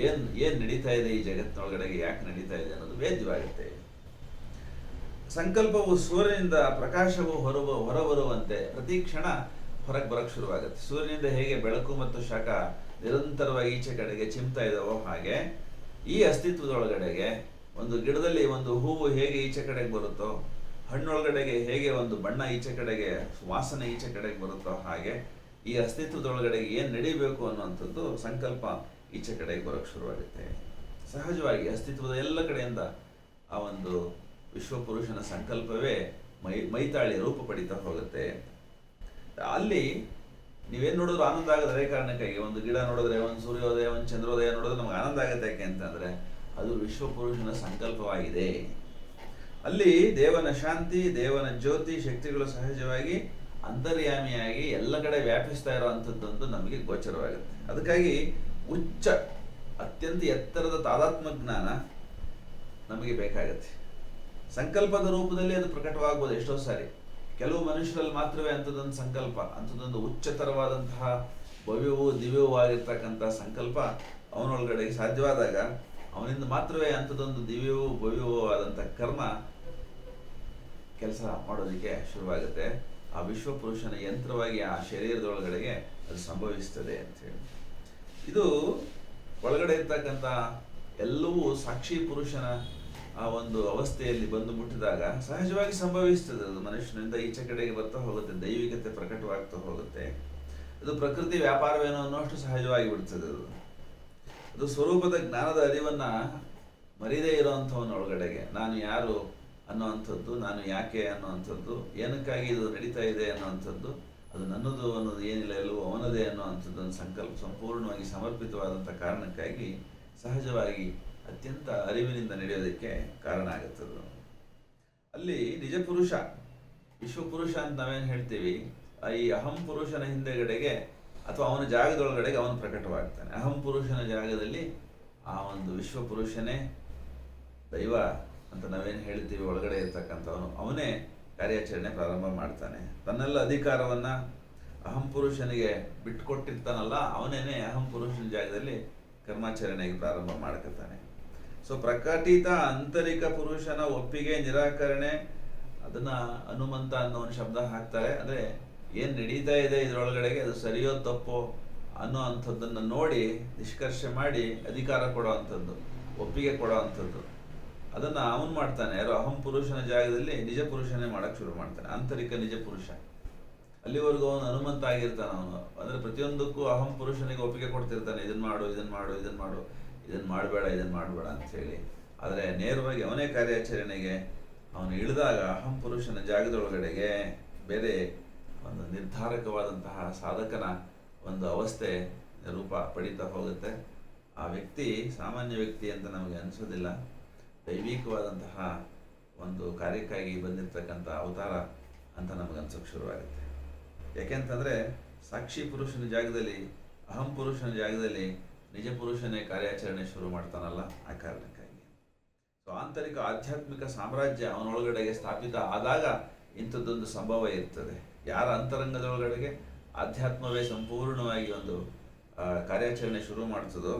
ಏನು ನಡೀತಾ ಇದೆ ಈ ಜಗತ್ತಿನೊಳಗಡೆಗೆ, ಯಾಕೆ ನಡೀತಾ ಇದೆ ಅನ್ನೋದು ವೇದ್ಯವಾಗುತ್ತೆ. ಸಂಕಲ್ಪವು ಸೂರ್ಯನಿಂದ ಪ್ರಕಾಶವು ಹೊರಬರುವಂತೆ ಪ್ರತಿ ಕ್ಷಣ ಹೊರಗೆ ಬರೋಕ್ಕೆ ಶುರುವಾಗುತ್ತೆ. ಸೂರ್ಯನಿಂದ ಹೇಗೆ ಬೆಳಕು ಮತ್ತು ಶಾಖ ನಿರಂತರವಾಗಿ ಈಚೆ ಕಡೆಗೆ ಚಿಮ್ತಾ ಇದಾವೋ ಹಾಗೆ ಈ ಅಸ್ತಿತ್ವದೊಳಗಡೆಗೆ ಒಂದು ಗಿಡದಲ್ಲಿ ಒಂದು ಹೂವು ಹೇಗೆ ಈಚೆ ಕಡೆಗೆ ಬರುತ್ತೋ, ಹಣ್ಣೊಳಗಡೆಗೆ ಹೇಗೆ ಒಂದು ಬಣ್ಣ ಈಚೆ ಕಡೆಗೆ, ವಾಸನೆ ಈಚೆ ಕಡೆಗೆ ಬರುತ್ತೋ ಹಾಗೆ ಈ ಅಸ್ತಿತ್ವದೊಳಗಡೆಗೆ ಏನು ನಡಿಬೇಕು ಅನ್ನುವಂಥದ್ದು ಸಂಕಲ್ಪ ಈಚೆ ಕಡೆಗೆ ಬರೋಕ್ಕೆ ಶುರುವಾಗುತ್ತೆ. ಸಹಜವಾಗಿ ಅಸ್ತಿತ್ವದ ಎಲ್ಲ ಕಡೆಯಿಂದ ಆ ಒಂದು ವಿಶ್ವಪುರುಷನ ಸಂಕಲ್ಪವೇ ಮೈತಾಳಿ ರೂಪ ಪಡಿತಾ ಹೋಗುತ್ತೆ. ಅಲ್ಲಿ ನೀವೇನು ನೋಡಿದ್ರು ಆನಂದ ಆಗೋದು ಅದೇ ಕಾರಣಕ್ಕಾಗಿ. ಒಂದು ಗಿಡ ನೋಡಿದ್ರೆ, ಒಂದು ಸೂರ್ಯೋದಯ, ಒಂದು ಚಂದ್ರೋದಯ ನೋಡಿದ್ರೆ ನಮ್ಗೆ ಆನಂದ ಆಗುತ್ತೆ. ಯಾಕೆ ಅಂತಂದರೆ ಅದು ವಿಶ್ವಪುರುಷನ ಸಂಕಲ್ಪವಾಗಿದೆ. ಅಲ್ಲಿ ದೇವನ ಶಾಂತಿ, ದೇವನ ಜ್ಯೋತಿ ಶಕ್ತಿಗಳು ಸಹಜವಾಗಿ ಅಂತರ್ಯಾಮಿಯಾಗಿ ಎಲ್ಲ ಕಡೆ ವ್ಯಾಪಿಸ್ತಾ ಇರೋವಂಥದ್ದೊಂದು ನಮಗೆ ಗೋಚರವಾಗುತ್ತೆ. ಅದಕ್ಕಾಗಿ ಉಚ್ಚ ಅತ್ಯಂತ ಎತ್ತರದ ತಾದಾತ್ಮ ಜ್ಞಾನ ನಮಗೆ ಬೇಕಾಗತ್ತೆ. ಸಂಕಲ್ಪದ ರೂಪದಲ್ಲಿ ಅದು ಪ್ರಕಟವಾಗ್ಬೋದು ಎಷ್ಟೋ ಸಾರಿ. ಕೆಲವು ಮನುಷ್ಯರಲ್ಲಿ ಮಾತ್ರವೇ ಅಂಥದ್ದೊಂದು ಸಂಕಲ್ಪ, ಅಂಥದ್ದೊಂದು ಉಚ್ಚತರವಾದಂತಹ ಭವ್ಯವೂ ದಿವ್ಯವೂ ಆಗಿರ್ತಕ್ಕಂಥ ಸಂಕಲ್ಪ ಅವನೊಳಗಡೆಗೆ ಸಾಧ್ಯವಾದಾಗ ಅವನಿಂದ ಮಾತ್ರವೇ ಅಂಥದ್ದೊಂದು ದಿವ್ಯವೂ ಭವ್ಯವೂ ಆದಂಥ ಕರ್ಮ ಕೆಲಸ ಮಾಡೋದಕ್ಕೆ ಶುರುವಾಗುತ್ತೆ. ಆ ವಿಶ್ವಪುರುಷನ ಯಂತ್ರವಾಗಿ ಆ ಶರೀರದೊಳಗಡೆಗೆ ಅದು ಸಂಭವಿಸ್ತದೆ ಅಂಥೇಳಿ. ಇದು ಒಳಗಡೆ ಇರ್ತಕ್ಕಂಥ ಎಲ್ಲವೂ ಸಾಕ್ಷಿ ಪುರುಷನ ಆ ಒಂದು ಅವಸ್ಥೆಯಲ್ಲಿ ಬಂದು ಮುಟ್ಟಿದಾಗ ಸಹಜವಾಗಿ ಸಂಭವಿಸ್ತದೆ. ಅದು ಮನುಷ್ಯನಿಂದ ಈಚೆ ಕಡೆಗೆ ಬರ್ತಾ ಹೋಗುತ್ತೆ, ದೈವಿಕತೆ ಪ್ರಕಟವಾಗ್ತಾ ಹೋಗುತ್ತೆ. ಅದು ಪ್ರಕೃತಿ ವ್ಯಾಪಾರವೇನೋ ಅನ್ನೋಷ್ಟು ಸಹಜವಾಗಿ ಬಿಡ್ತದೆ. ಅದು ಸ್ವರೂಪದ ಜ್ಞಾನದ ಅರಿವನ್ನ ಮರೀದೇ ಇರೋವಂಥವನೊಳಗಡೆಗೆ ನಾನು ಯಾರು ಅನ್ನೋವಂಥದ್ದು, ನಾನು ಯಾಕೆ ಅನ್ನೋವಂಥದ್ದು, ಏನಕ್ಕಾಗಿ ಇದು ನಡೀತಾ ಇದೆ ಅನ್ನೋವಂಥದ್ದು, ಅದು ನನ್ನದು ಅನ್ನೋದು ಏನಿಲ್ಲ, ಎಲ್ಲವೂ ಅವನದೇ ಅನ್ನೋವಂಥದ್ದೊಂದು ಸಂಕಲ್ಪ ಸಂಪೂರ್ಣವಾಗಿ ಸಮರ್ಪಿತವಾದಂಥ ಕಾರಣಕ್ಕಾಗಿ ಸಹಜವಾಗಿ ಅತ್ಯಂತ ಅರಿವಿನಿಂದ ನಡೆಯೋದಕ್ಕೆ ಕಾರಣ ಆಗುತ್ತದೆ. ಅಲ್ಲಿ ನಿಜ ಪುರುಷ, ವಿಶ್ವಪುರುಷ ಅಂತ ನಾವೇನು ಹೇಳ್ತೀವಿ, ಈ ಅಹಂ ಪುರುಷನ ಹಿಂದೆಗಡೆಗೆ ಅಥವಾ ಅವನ ಜಾಗದೊಳಗಡೆಗೆ ಅವನು ಪ್ರಕಟವಾಗ್ತಾನೆ. ಅಹಂ ಪುರುಷನ ಜಾಗದಲ್ಲಿ ಆ ಒಂದು ವಿಶ್ವಪುರುಷನೇ ದೈವ ಅಂತ ನಾವೇನು ಹೇಳ್ತೀವಿ, ಒಳಗಡೆ ಇರ್ತಕ್ಕಂಥವನು ಅವನೇ ಕಾರ್ಯಾಚರಣೆ ಪ್ರಾರಂಭ ಮಾಡ್ತಾನೆ. ತನ್ನೆಲ್ಲ ಅಧಿಕಾರವನ್ನ ಅಹಂ ಪುರುಷನಿಗೆ ಬಿಟ್ಟುಕೊಟ್ಟಿರ್ತಾನಲ್ಲ, ಅವನೇನೆ ಅಹಂ ಪುರುಷನ ಜಾಗದಲ್ಲಿ ಕರ್ಮಾಚರಣೆಗೆ ಪ್ರಾರಂಭ ಮಾಡ್ಕೊತಾನೆ. ಸೊ ಪ್ರಕಟಿತ ಆಂತರಿಕ ಪುರುಷನ ಒಪ್ಪಿಗೆ ನಿರಾಕರಣೆ, ಅದನ್ನ ಹನುಮಂತ ಅನ್ನೋ ಒಂದು ಶಬ್ದ ಹಾಕ್ತಾರೆ. ಅಂದ್ರೆ ಏನ್ ನಡೀತಾ ಇದೆ ಇದರೊಳಗಡೆಗೆ ಅದು ಸರಿಯೋ ತಪ್ಪೋ ಅನ್ನೋ ಅಂಥದ್ದನ್ನ ನೋಡಿ ನಿಷ್ಕರ್ಷೆ ಮಾಡಿ ಅಧಿಕಾರ ಕೊಡೋ ಅಂಥದ್ದು, ಒಪ್ಪಿಗೆ ಕೊಡೋ ಅಂಥದ್ದು, ಅದನ್ನ ಅವನು ಮಾಡ್ತಾನೆ. ಯಾರೋ ಅಹಂ ಪುರುಷನ ಜಾಗದಲ್ಲಿ ನಿಜ ಪುರುಷನೇ ಮಾಡಕ್ ಶುರು ಮಾಡ್ತಾನೆ, ಆಂತರಿಕ ನಿಜ ಪುರುಷ. ಅಲ್ಲಿವರೆಗೂ ಅವನು ಹನುಮಂತ ಆಗಿರ್ತಾನೆ. ಅವನು ಅಂದ್ರೆ ಪ್ರತಿಯೊಂದಕ್ಕೂ ಅಹಂ ಪುರುಷನಿಗೆ ಒಪ್ಪಿಗೆ ಕೊಡ್ತಿರ್ತಾನೆ, ಇದನ್ನ ಮಾಡು, ಇದನ್ನ ಮಾಡು, ಇದನ್ನ ಮಾಡು, ಇದನ್ನ ಮಾಡಬೇಡ, ಇದನ್ನ ಮಾಡಬೇಡ ಅಂತ ಹೇಳಿ. ಆದರೆ ನೇರವಾಗಿ ಅವನೇ ಕಾರ್ಯಾಚರಣೆಗೆ ಅವನು ಇಳಿದಾಗ ಅಹಂ ಪುರುಷನ ಜಾಗದೊಳಗಡೆಗೆ ಬೇರೆ ಒಂದು ನಿರ್ಧಾರಕವಾದಂತಹ ಸಾಧಕನ ಒಂದು ಅವಸ್ಥೆ ರೂಪ ಪಡೀತಾ ಹೋಗುತ್ತೆ. ಆ ವ್ಯಕ್ತಿ ಸಾಮಾನ್ಯ ವ್ಯಕ್ತಿ ಅಂತ ನಮಗೆ ಅನಿಸೋದಿಲ್ಲ, ದೈವಿಕವಾದಂತಹ ಒಂದು ಕಾರ್ಯಕ್ಕಾಗಿ ಬಂದಿರತಕ್ಕಂಥ ಅವತಾರ ಅಂತ ನಮಗೆ ಅನ್ಸೋಕೆ ಶುರುವಾಗುತ್ತೆ. ಯಾಕೆಂತಂದರೆ ಸಾಕ್ಷಿ ಪುರುಷನ ಜಾಗದಲ್ಲಿ, ಅಹಂ ಪುರುಷನ ಜಾಗದಲ್ಲಿ ನಿಜ ಪುರುಷನೇ ಕಾರ್ಯಾಚರಣೆ ಶುರು ಮಾಡ್ತಾನಲ್ಲ, ಆ ಕಾರಣಕ್ಕಾಗಿ. ಸೊ ಆಂತರಿಕ ಆಧ್ಯಾತ್ಮಿಕ ಸಾಮ್ರಾಜ್ಯ ಅವನೊಳಗಡೆಗೆ ಸ್ಥಾಪಿತ ಆದಾಗ ಇಂಥದ್ದೊಂದು ಸಂಭವ ಇರ್ತದೆ. ಯಾರ ಅಂತರಂಗದೊಳಗಡೆಗೆ ಆಧ್ಯಾತ್ಮವೇ ಸಂಪೂರ್ಣವಾಗಿ ಒಂದು ಕಾರ್ಯಾಚರಣೆ ಶುರು ಮಾಡ್ತದೋ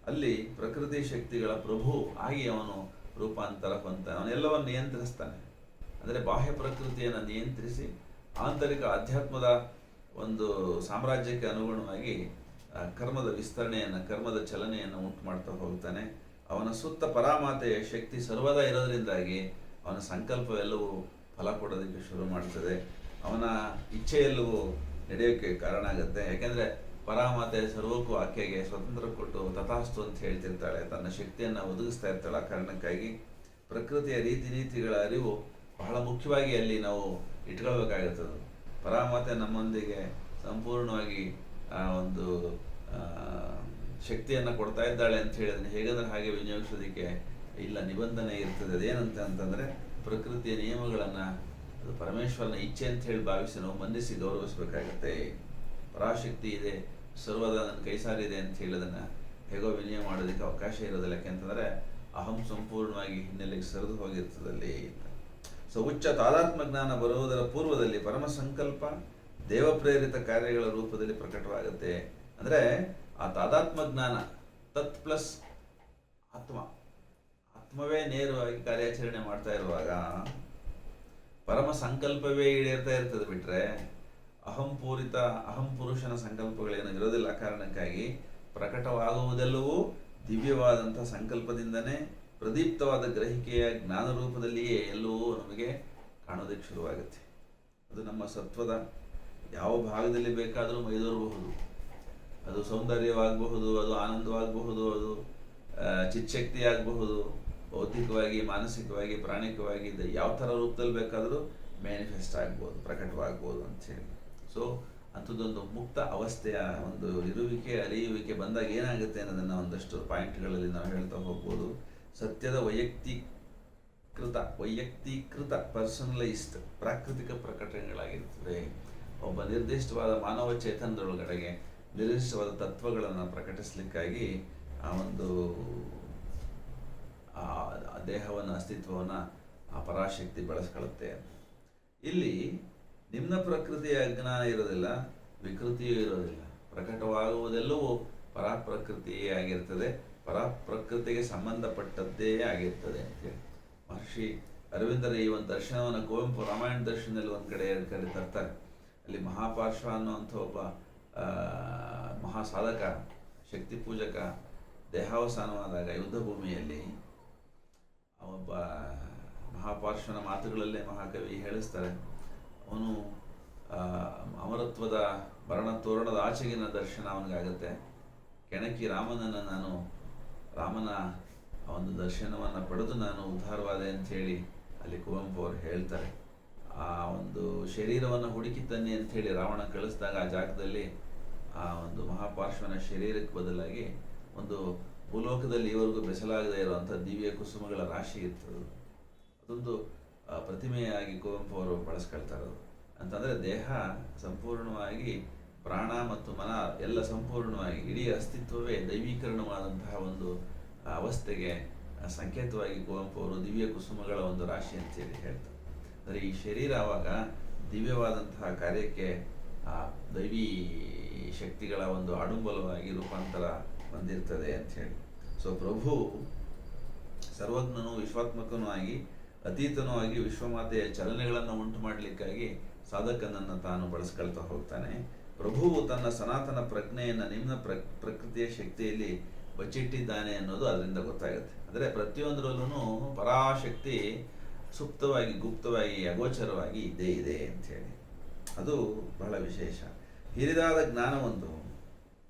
ಅಲ್ಲಿ ಪ್ರಕೃತಿ ಶಕ್ತಿಗಳ ಪ್ರಭು ಆಗಿ ಅವನು ರೂಪಾಂತರ ಹೊಂದ್ತಾನೆ. ಅವನೆಲ್ಲವನ್ನು ನಿಯಂತ್ರಿಸ್ತಾನೆ. ಅಂದರೆ ಬಾಹ್ಯ ಪ್ರಕೃತಿಯನ್ನು ನಿಯಂತ್ರಿಸಿ ಆಂತರಿಕ ಆಧ್ಯಾತ್ಮದ ಒಂದು ಸಾಮ್ರಾಜ್ಯಕ್ಕೆ ಅನುಗುಣವಾಗಿ ಕರ್ಮದ ವಿಸ್ತರಣೆಯನ್ನು, ಕರ್ಮದ ಚಲನೆಯನ್ನು ಉಂಟು ಮಾಡ್ತಾ ಹೋಗ್ತಾನೆ. ಅವನ ಸುತ್ತ ಪರಾಮಾತೆಯ ಶಕ್ತಿ ಸರ್ವದಾ ಇರೋದ್ರಿಂದಾಗಿ ಅವನ ಸಂಕಲ್ಪವೆಲ್ಲವೂ ಫಲ ಕೊಡೋದಕ್ಕೆ ಶುರು ಮಾಡ್ತದೆ. ಅವನ ಇಚ್ಛೆಯೆಲ್ಲವೂ ನಡೆಯೋಕ್ಕೆ ಕಾರಣ ಆಗುತ್ತೆ. ಯಾಕೆಂದರೆ ಪರಾಮಾತೆ ಸರ್ವಕ್ಕೂ ಆಕೆಗೆ ಸ್ವತಂತ್ರ ಕೊಟ್ಟು ತಥಾಸ್ತು ಅಂತ ಹೇಳ್ತಿರ್ತಾಳೆ, ತನ್ನ ಶಕ್ತಿಯನ್ನು ಒದಗಿಸ್ತಾ ಇರ್ತಾಳೆ. ಆ ಕಾರಣಕ್ಕಾಗಿ ಪ್ರಕೃತಿಯ ರೀತಿ ನೀತಿಗಳ ಅರಿವು ಬಹಳ ಮುಖ್ಯವಾಗಿ ಅಲ್ಲಿ ನಾವು ಇಟ್ಕೊಳ್ಬೇಕಾಗುತ್ತದೆ. ಪರಾಮಾತೆ ನಮ್ಮೊಂದಿಗೆ ಸಂಪೂರ್ಣವಾಗಿ ಒಂದು ಶಕ್ತಿಯನ್ನು ಕೊಡ್ತಾ ಇದ್ದಾಳೆ ಅಂತ ಹೇಳಿದ್ರೆ ಹೇಗಾದ್ರೆ ಹಾಗೆ ವಿನಿಯೋಗಿಸೋದಕ್ಕೆ ಇಲ್ಲ, ನಿಬಂಧನೆ ಇರ್ತದೆ. ಅದೇನಂತ ಅಂತಂದರೆ ಪ್ರಕೃತಿಯ ನಿಯಮಗಳನ್ನು ಅದು ಪರಮೇಶ್ವರನ ಇಚ್ಛೆ ಅಂತ ಹೇಳಿ ಭಾವಿಸಿ ನಾವು ಮಂದಿಸಿ ಗೌರವಿಸಬೇಕಾಗತ್ತೆ. ಪರಾಶಕ್ತಿ ಇದೆ, ಸರ್ವದ ನನ್ನ ಕೈ ಸಾರಿದೆ ಅಂತ ಹೇಳಿ ಅದನ್ನು ಹೇಗೋ ವಿನಿಯೋಗ ಮಾಡೋದಕ್ಕೆ ಅವಕಾಶ ಇರೋದಿಲ್ಲ. ಯಾಕೆಂತಂದರೆ ಅಹಂ ಸಂಪೂರ್ಣವಾಗಿ ಹಿನ್ನೆಲೆಗೆ ಸರಿದು ಹೋಗಿರ್ತದಲ್ಲಿ. ಸೊ ಉಚ್ಚ ತಾದಾತ್ಮ ಜ್ಞಾನ ಬರುವುದರ ಪೂರ್ವದಲ್ಲಿ ಪರಮ ಸಂಕಲ್ಪ ದೇವಪ್ರೇರಿತ ಕಾರ್ಯಗಳ ರೂಪದಲ್ಲಿ ಪ್ರಕಟವಾಗುತ್ತೆ. ಅಂದರೆ ಆ ತಾದಾತ್ಮ ಜ್ಞಾನ ತತ್ ಪ್ಲಸ್ ಆತ್ಮವೇ ನೇರವಾಗಿ ಕಾರ್ಯಾಚರಣೆ ಮಾಡ್ತಾ ಇರುವಾಗ ಪರಮ ಸಂಕಲ್ಪವೇ ಈಡೇರ್ತಾ ಇರ್ತದೆ. ಬಿಟ್ರೆ ಅಹಂಪೂರಿತ ಅಹಂ ಪುರುಷನ ಸಂಕಲ್ಪಗಳೇನು ಇರೋದಿಲ್ಲ. ಕಾರಣಕ್ಕಾಗಿ ಪ್ರಕಟವಾಗುವುದೆಲ್ಲವೂ ದಿವ್ಯವಾದಂಥ ಸಂಕಲ್ಪದಿಂದನೇ ಪ್ರದೀಪ್ತವಾದ ಗ್ರಹಿಕೆಯ ಜ್ಞಾನ ರೂಪದಲ್ಲಿಯೇ ಎಲ್ಲವೂ ನಮಗೆ ಕಾಣೋದಕ್ಕೆ ಶುರುವಾಗುತ್ತೆ. ಅದು ನಮ್ಮ ಸತ್ವದ ಯಾವ ಭಾಗದಲ್ಲಿ ಬೇಕಾದರೂ ಮೈದೋರಬಹುದು. ಅದು ಸೌಂದರ್ಯವಾಗಬಹುದು, ಅದು ಆನಂದವಾಗಬಹುದು, ಅದು ಚಿಚ್ಚಕ್ತಿ ಆಗಬಹುದು, ಭೌತಿಕವಾಗಿ, ಮಾನಸಿಕವಾಗಿ, ಪ್ರಾಣಿಕವಾಗಿ ಯಾವ ಥರ ರೂಪದಲ್ಲಿ ಬೇಕಾದರೂ ಮ್ಯಾನಿಫೆಸ್ಟ್ ಆಗ್ಬೋದು, ಪ್ರಕಟವಾಗ್ಬೋದು ಅಂಥೇಳಿ. ಸೊ ಅಂಥದ್ದೊಂದು ಮುಕ್ತ ಅವಸ್ಥೆಯ ಒಂದು ಇರುವಿಕೆ, ಅರಿಯುವಿಕೆ ಬಂದಾಗ ಏನಾಗುತ್ತೆ ಅನ್ನೋದನ್ನು ಒಂದಷ್ಟು ಪಾಯಿಂಟ್ಗಳಲ್ಲಿ ನಾವು ಹೇಳ್ತಾ ಹೋಗ್ಬೋದು. ಸತ್ಯದ ವೈಯಕ್ತೀಕೃತ ಪರ್ಸನಲೈಸ್ಡ್ ಪ್ರಾಕೃತಿಕ ಪ್ರಕಟಣೆಗಳಾಗಿರ್ತದೆ. ಒಬ್ಬ ನಿರ್ದಿಷ್ಟವಾದ ಮಾನವ ಚೇತನದೊಳಗಡೆಗೆ ನಿರ್ದಿಷ್ಟವಾದ ತತ್ವಗಳನ್ನು ಪ್ರಕಟಿಸಲಿಕ್ಕಾಗಿ ಆ ಒಂದು ದೇಹವನ್ನು, ಅಸ್ತಿತ್ವವನ್ನು ಆ ಪರಾಶಕ್ತಿ ಬಳಸ್ಕೊಳ್ಳುತ್ತೆ. ಇಲ್ಲಿ ನಿಮ್ನ ಪ್ರಕೃತಿಯ ಅಜ್ಞಾನ ಇರೋದಿಲ್ಲ, ವಿಕೃತಿಯೂ ಇರೋದಿಲ್ಲ. ಪ್ರಕಟವಾಗುವುದೆಲ್ಲವೂ ಪರಾಪ್ರಕೃತಿಯೇ ಆಗಿರ್ತದೆ, ಪರಾಪ್ರಕೃತಿಗೆ ಸಂಬಂಧಪಟ್ಟದ್ದೇ ಆಗಿರ್ತದೆ ಅಂತೇಳಿ ಮಹರ್ಷಿ ಅರವಿಂದರ ಈ ಒಂದು ದರ್ಶನವನ್ನು ಕುವೆಂಪು ರಾಮಾಯಣ ದರ್ಶನದಲ್ಲಿ ಒಂದು ಕಡೆ ಎರಡು ಕಡೆ ತರ್ತಾರೆ. ಅಲ್ಲಿ ಮಹಾಪಾರ್ಶ್ವ ಅನ್ನುವಂಥ ಒಬ್ಬ ಮಹಾಸಾಧಕ, ಶಕ್ತಿ ಪೂಜಕ ದೇಹಾವಸಾನವಾದಾಗ ಯುದ್ಧ ಭೂಮಿಯಲ್ಲಿ ಒಬ್ಬ ಮಹಾಪಾರ್ಶ್ವನ ಮಾತುಗಳಲ್ಲೇ ಮಹಾಕವಿ ಹೇಳಿಸ್ತಾರೆ. ಅವನು ಅಮರತ್ವದ ಭರಣ ತೋರಣದ ಆಚೆಗಿನ ದರ್ಶನ ಅವನಿಗಾಗುತ್ತೆ. ಕೆಣಕಿ ರಾಮನ ಒಂದು ದರ್ಶನವನ್ನು ಪಡೆದು ನಾನು ಉದ್ಧಾರವಾದೆ ಅಂಥೇಳಿ ಅಲ್ಲಿ ಕುವೆಂಪು ಅವರು ಹೇಳ್ತಾರೆ. ಆ ಒಂದು ಶರೀರವನ್ನು ಹುಡುಕಿ ತನ್ನಿ ಅಂಥೇಳಿ ರಾವಣ ಕಳಿಸಿದಾಗ ಆ ಜಾಗದಲ್ಲಿ ಆ ಒಂದು ಮಹಾಪಾರ್ಶ್ವನ ಶರೀರಕ್ಕೆ ಬದಲಾಗಿ ಒಂದು ಭೂಲೋಕದಲ್ಲಿ ಇವರೆಗೂ ಬೆಸಲಾಗದೇ ಇರುವಂಥ ದಿವ್ಯ ಕುಸುಮಗಳ ರಾಶಿ ಇರ್ತದೆ. ಅದೊಂದು ಪ್ರತಿಮೆಯಾಗಿ ಕುವೆಂಪು ಅವರು ಬಳಸ್ಕೊಳ್ತಾರೆ. ಅಂತಂದರೆ ದೇಹ ಸಂಪೂರ್ಣವಾಗಿ, ಪ್ರಾಣ ಮತ್ತು ಮನ ಎಲ್ಲ ಸಂಪೂರ್ಣವಾಗಿ, ಇಡೀ ಅಸ್ತಿತ್ವವೇ ದೈವೀಕರಣವಾದಂತಹ ಒಂದು ಅವಸ್ಥೆಗೆ ಸಂಕೇತವಾಗಿ ಕುವೆಂಪು ಅವರು ದಿವ್ಯ ಕುಸುಮಗಳ ಒಂದು ರಾಶಿ ಅಂತೇಳಿ ಹೇಳ್ತಾರೆ. ಅಂದರೆ ಈ ಶರೀರ ಆವಾಗ ದಿವ್ಯವಾದಂತಹ ಕಾರ್ಯಕ್ಕೆ ಆ ದೈವೀ ಶಕ್ತಿಗಳ ಒಂದು ಆಡುಂಬಲವಾಗಿ ರೂಪಾಂತರ ಹೊಂದಿರ್ತದೆ ಅಂಥೇಳಿ. ಸೊ ಪ್ರಭು ಸರ್ವಜ್ಞನೂ ವಿಶ್ವಾತ್ಮಕನೂ ಆಗಿ ಅತೀತನೂ ಆಗಿ ವಿಶ್ವಮಾತೆಯ ಚಲನೆಗಳನ್ನು ಉಂಟು ಮಾಡಲಿಕ್ಕಾಗಿ ಸಾಧಕನನ್ನು ತಾನು ಬಳಸ್ಕೊಳ್ತಾ ಹೋಗ್ತಾನೆ. ಪ್ರಭುವು ತನ್ನ ಸನಾತನ ಪ್ರಜ್ಞೆಯನ್ನು ನಿಮ್ನ ಪ್ರಕೃತಿಯ ಶಕ್ತಿಯಲ್ಲಿ ಬಚ್ಚಿಟ್ಟಿದ್ದಾನೆ ಅನ್ನೋದು ಅದರಿಂದ ಗೊತ್ತಾಗುತ್ತೆ. ಅಂದರೆ ಪ್ರತಿಯೊಂದರಲ್ಲೂ ಪರಾಶಕ್ತಿ ಸುಪ್ತವಾಗಿ, ಗುಪ್ತವಾಗಿ, ಅಗೋಚರವಾಗಿ ಇದ್ದೇ ಇದೆ ಅಂಥೇಳಿ. ಅದು ಬಹಳ ವಿಶೇಷ. ಹಿರಿದಾದ ಜ್ಞಾನವೊಂದು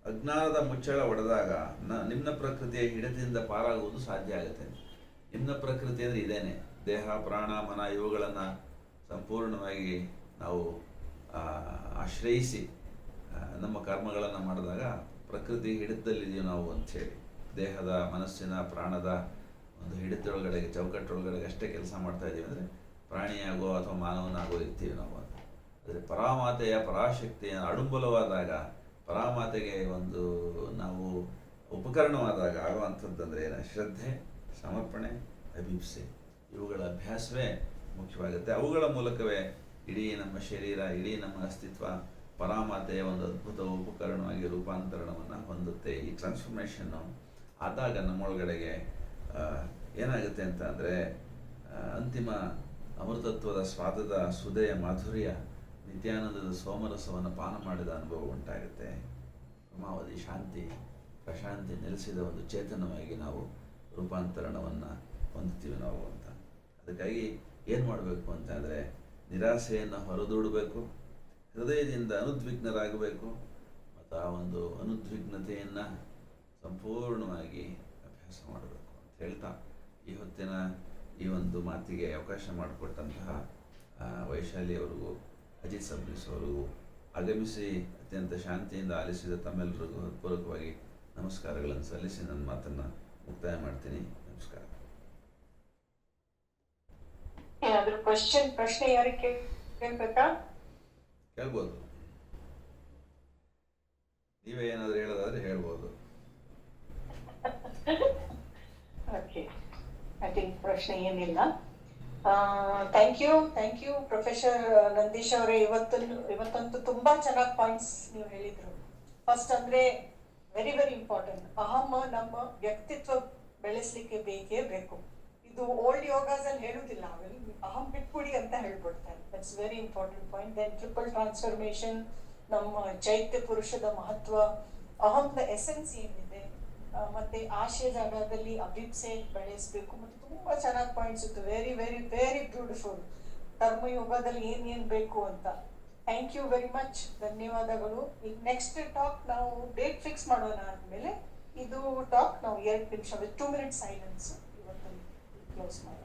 ಅಜ್ಞಾನದ ಮುಚ್ಚಳ ಒಡೆದಾಗ ನಿಮ್ನ ಪ್ರಕೃತಿಯ ಹಿಡಿತದಿಂದ ಪಾರಾಗುವುದು ಸಾಧ್ಯ ಆಗುತ್ತೆ. ನಿಮ್ನ ಪ್ರಕೃತಿ ಅಂದರೆ ಇದೇನೆ, ದೇಹ, ಪ್ರಾಣ, ಮನ ಇವುಗಳನ್ನು ಸಂಪೂರ್ಣವಾಗಿ ನಾವು ಆಶ್ರಯಿಸಿ ನಮ್ಮ ಕರ್ಮಗಳನ್ನು ಮಾಡಿದಾಗ ಪ್ರಕೃತಿ ಹಿಡಿತದಲ್ಲಿದೆಯೋ ನಾವು ಅಂಥೇಳಿ. ದೇಹದ, ಮನಸ್ಸಿನ, ಪ್ರಾಣದ ಒಂದು ಹಿಡಿತದೊಳಗಡೆಗೆ, ಚೌಕಟ್ಟೊಳಗಡೆಗೆ ಅಷ್ಟೇ ಕೆಲಸ ಮಾಡ್ತಾ ಇದ್ದೀವಿ ಅಂದರೆ ಪ್ರಾಣಿಯಾಗೋ ಅಥವಾ ಮಾನವನಾಗೋ ಇರ್ತೀವಿ ನಾವು ಅಂತ. ಆದರೆ ಪರಾಮಾತೆಯ ಪರಾಶಕ್ತಿಯ ಅಡುಂಬಲವಾದಾಗ, ಪರಾಮಾತೆಗೆ ಒಂದು ನಾವು ಉಪಕರಣವಾದಾಗ ಆಗುವಂಥದ್ದಂದರೆ ಏನು? ಶ್ರದ್ಧೆ, ಸಮರ್ಪಣೆ, ಅಭಿಪ್ಸೆ ಇವುಗಳ ಅಭ್ಯಾಸವೇ ಮುಖ್ಯವಾಗುತ್ತೆ. ಅವುಗಳ ಮೂಲಕವೇ ಇಡೀ ನಮ್ಮ ಶರೀರ, ಇಡೀ ನಮ್ಮ ಅಸ್ತಿತ್ವ ಪರಾಮಾತೆಯ ಒಂದು ಅದ್ಭುತ ಉಪಕರಣವಾಗಿ ರೂಪಾಂತರಣವನ್ನು ಹೊಂದುತ್ತೆ. ಈ ಟ್ರಾನ್ಸ್ಫಾರ್ಮೇಷನ್ನು ಆದಾಗ ನಮ್ಮೊಳಗಡೆಗೆ ಏನಾಗುತ್ತೆ ಅಂತ ಅಂದರೆ ಅಂತಿಮ ಅಮೃತತ್ವದ ಸ್ವಾದದ ಸುದೆಯ ಮಾಧುರ್ಯ, ನಿತ್ಯಾನಂದದ ಸೋಮರಸವನ್ನು ಪಾನ ಮಾಡಿದ ಅನುಭವ ಉಂಟಾಗುತ್ತೆ. ಪರಮಾವಧಿ ಶಾಂತಿ, ಪ್ರಶಾಂತಿ ನೆಲೆಸಿದ ಒಂದು ಚೇತನವಾಗಿ ನಾವು ರೂಪಾಂತರಣವನ್ನು ಹೊಂದುತ್ತೀವಿ ನಾವು ಅಂತ. ಅದಕ್ಕಾಗಿ ಏನು ಮಾಡಬೇಕು ಅಂತಂದರೆ ನಿರಾಸೆಯನ್ನು ಹೊರದೂಡಬೇಕು, ಹೃದಯದಿಂದ ಅನುದ್ವಿಗ್ನರಾಗಬೇಕು, ಮತ್ತು ಆ ಒಂದು ಅನುದ್ವಿಗ್ನತೆಯನ್ನು ಸಂಪೂರ್ಣವಾಗಿ ಅಭ್ಯಾಸ ಮಾಡಬೇಕು ಅಂತ ಹೇಳ್ತಾ ಈ ಹೊತ್ತಿನ ಈ ಒಂದು ಮಾತಿಗೆ ಅವಕಾಶ ಮಾಡಿಕೊಟ್ಟಂತಹ ವೈಶಾಲಿ ಅವರಿಗೂ, ಅಜಿತ್ ಸಬ್ನಿಸ್ ಅವರಿಗೂ, ಆಗಮಿಸಿ ಅತ್ಯಂತ ಶಾಂತಿಯಿಂದ ಆಲಿಸಿದ ತಮ್ಮೆಲ್ಲರಿಗೂ ಹೃತ್ಪೂರ್ವಕವಾಗಿ ನಮಸ್ಕಾರಗಳನ್ನು ಸಲ್ಲಿಸಿ ನನ್ನ ಮಾತನ್ನು ಮುಕ್ತಾಯ ಮಾಡ್ತೀನಿ. ನಮಸ್ಕಾರ. ಏನಾದರೂ ಪ್ರಶ್ನೆ ಯಾರಿಗೆ ಕೇಳ್ಬೇಕಾ? ಕೇಳ್ಬೋದು. ನೀವೇ ಏನಾದರೂ ಹೇಳೋದಾದ್ರೆ ಹೇಳ್ಬೋದು. ಓಕೆ, ಐ ಥಿಂಕ್ ಪ್ರಶ್ನೆ ಏನಿಲ್ಲ. ಥ್ಯಾಂಕ್ ಯು ಪ್ರೊಫೆಸರ್ ನಂದೀಶ್ ಅವರೇ. ಇವತ್ತಂತೂ ತುಂಬಾ ಚೆನ್ನಾಗಿ ಪಾಯಿಂಟ್ಸ್ ನೀವು ಹೇಳಿದ್ರು. ಫಸ್ಟ್ ಅಂದ್ರೆ ವೆರಿ ವೆರಿ ಇಂಪಾರ್ಟೆಂಟ್, ಅಹಂ ನಮ್ಮ ವ್ಯಕ್ತಿತ್ವ ಬೆಳೆಸಲಿಕ್ಕೆ ಬೇಕೇ ಬೇಕು. ಇದು ಓಲ್ಡ್ ಯೋಗಾಸ್ ಅಲ್ಲಿ ಹೇಳುದಿಲ್ಲ, ಆಮೇಲೆ ಅಹಂ ಬಿಟ್ಬಿಡಿ ಅಂತ ಹೇಳ್ಬಿಡ್ತಾರೆ. That's very important point. Then triple transformation, ನಮ್ಮ ಚೈತ್ಯ ಪುರುಷದ ಮಹತ್ವ, ಅಹಂದ ಎಸೆನ್ಸ್ ಏನಿದೆ, ಮತ್ತೆ ಆಶಯ ಜಾಗದಲ್ಲಿ ಅಭಿಪ್ಸೆ ಬೆಳೆಸಬೇಕು, ಮತ್ತೆ ತುಂಬಾ ಚೆನ್ನಾಗಿ ಪಾಯಿಂಟ್ಸ್ ಇತ್ತು. Very very very beautiful. ಕರ್ಮಯೋಗದಲ್ಲಿ ಏನ್ ಬೇಕು ಅಂತ. ಥ್ಯಾಂಕ್ ಯು ವೆರಿ ಮಚ್, ಧನ್ಯವಾದಗಳು. ಈಗ ನೆಕ್ಸ್ಟ್ ಟಾಕ್ ನಾವು ಡೇಟ್ ಫಿಕ್ಸ್ ಮಾಡೋಣ ಆದ್ಮೇಲೆ ಇದು ಟಾಕ್ ನಾವು 2 ನಿಮಿಷ 2 ಮಿನಿಟ್ ಸೈಲೆನ್ಸ್ ಇವತ್ತು ಕ್ಲೋಸ್ ಮಾಡೋಣ.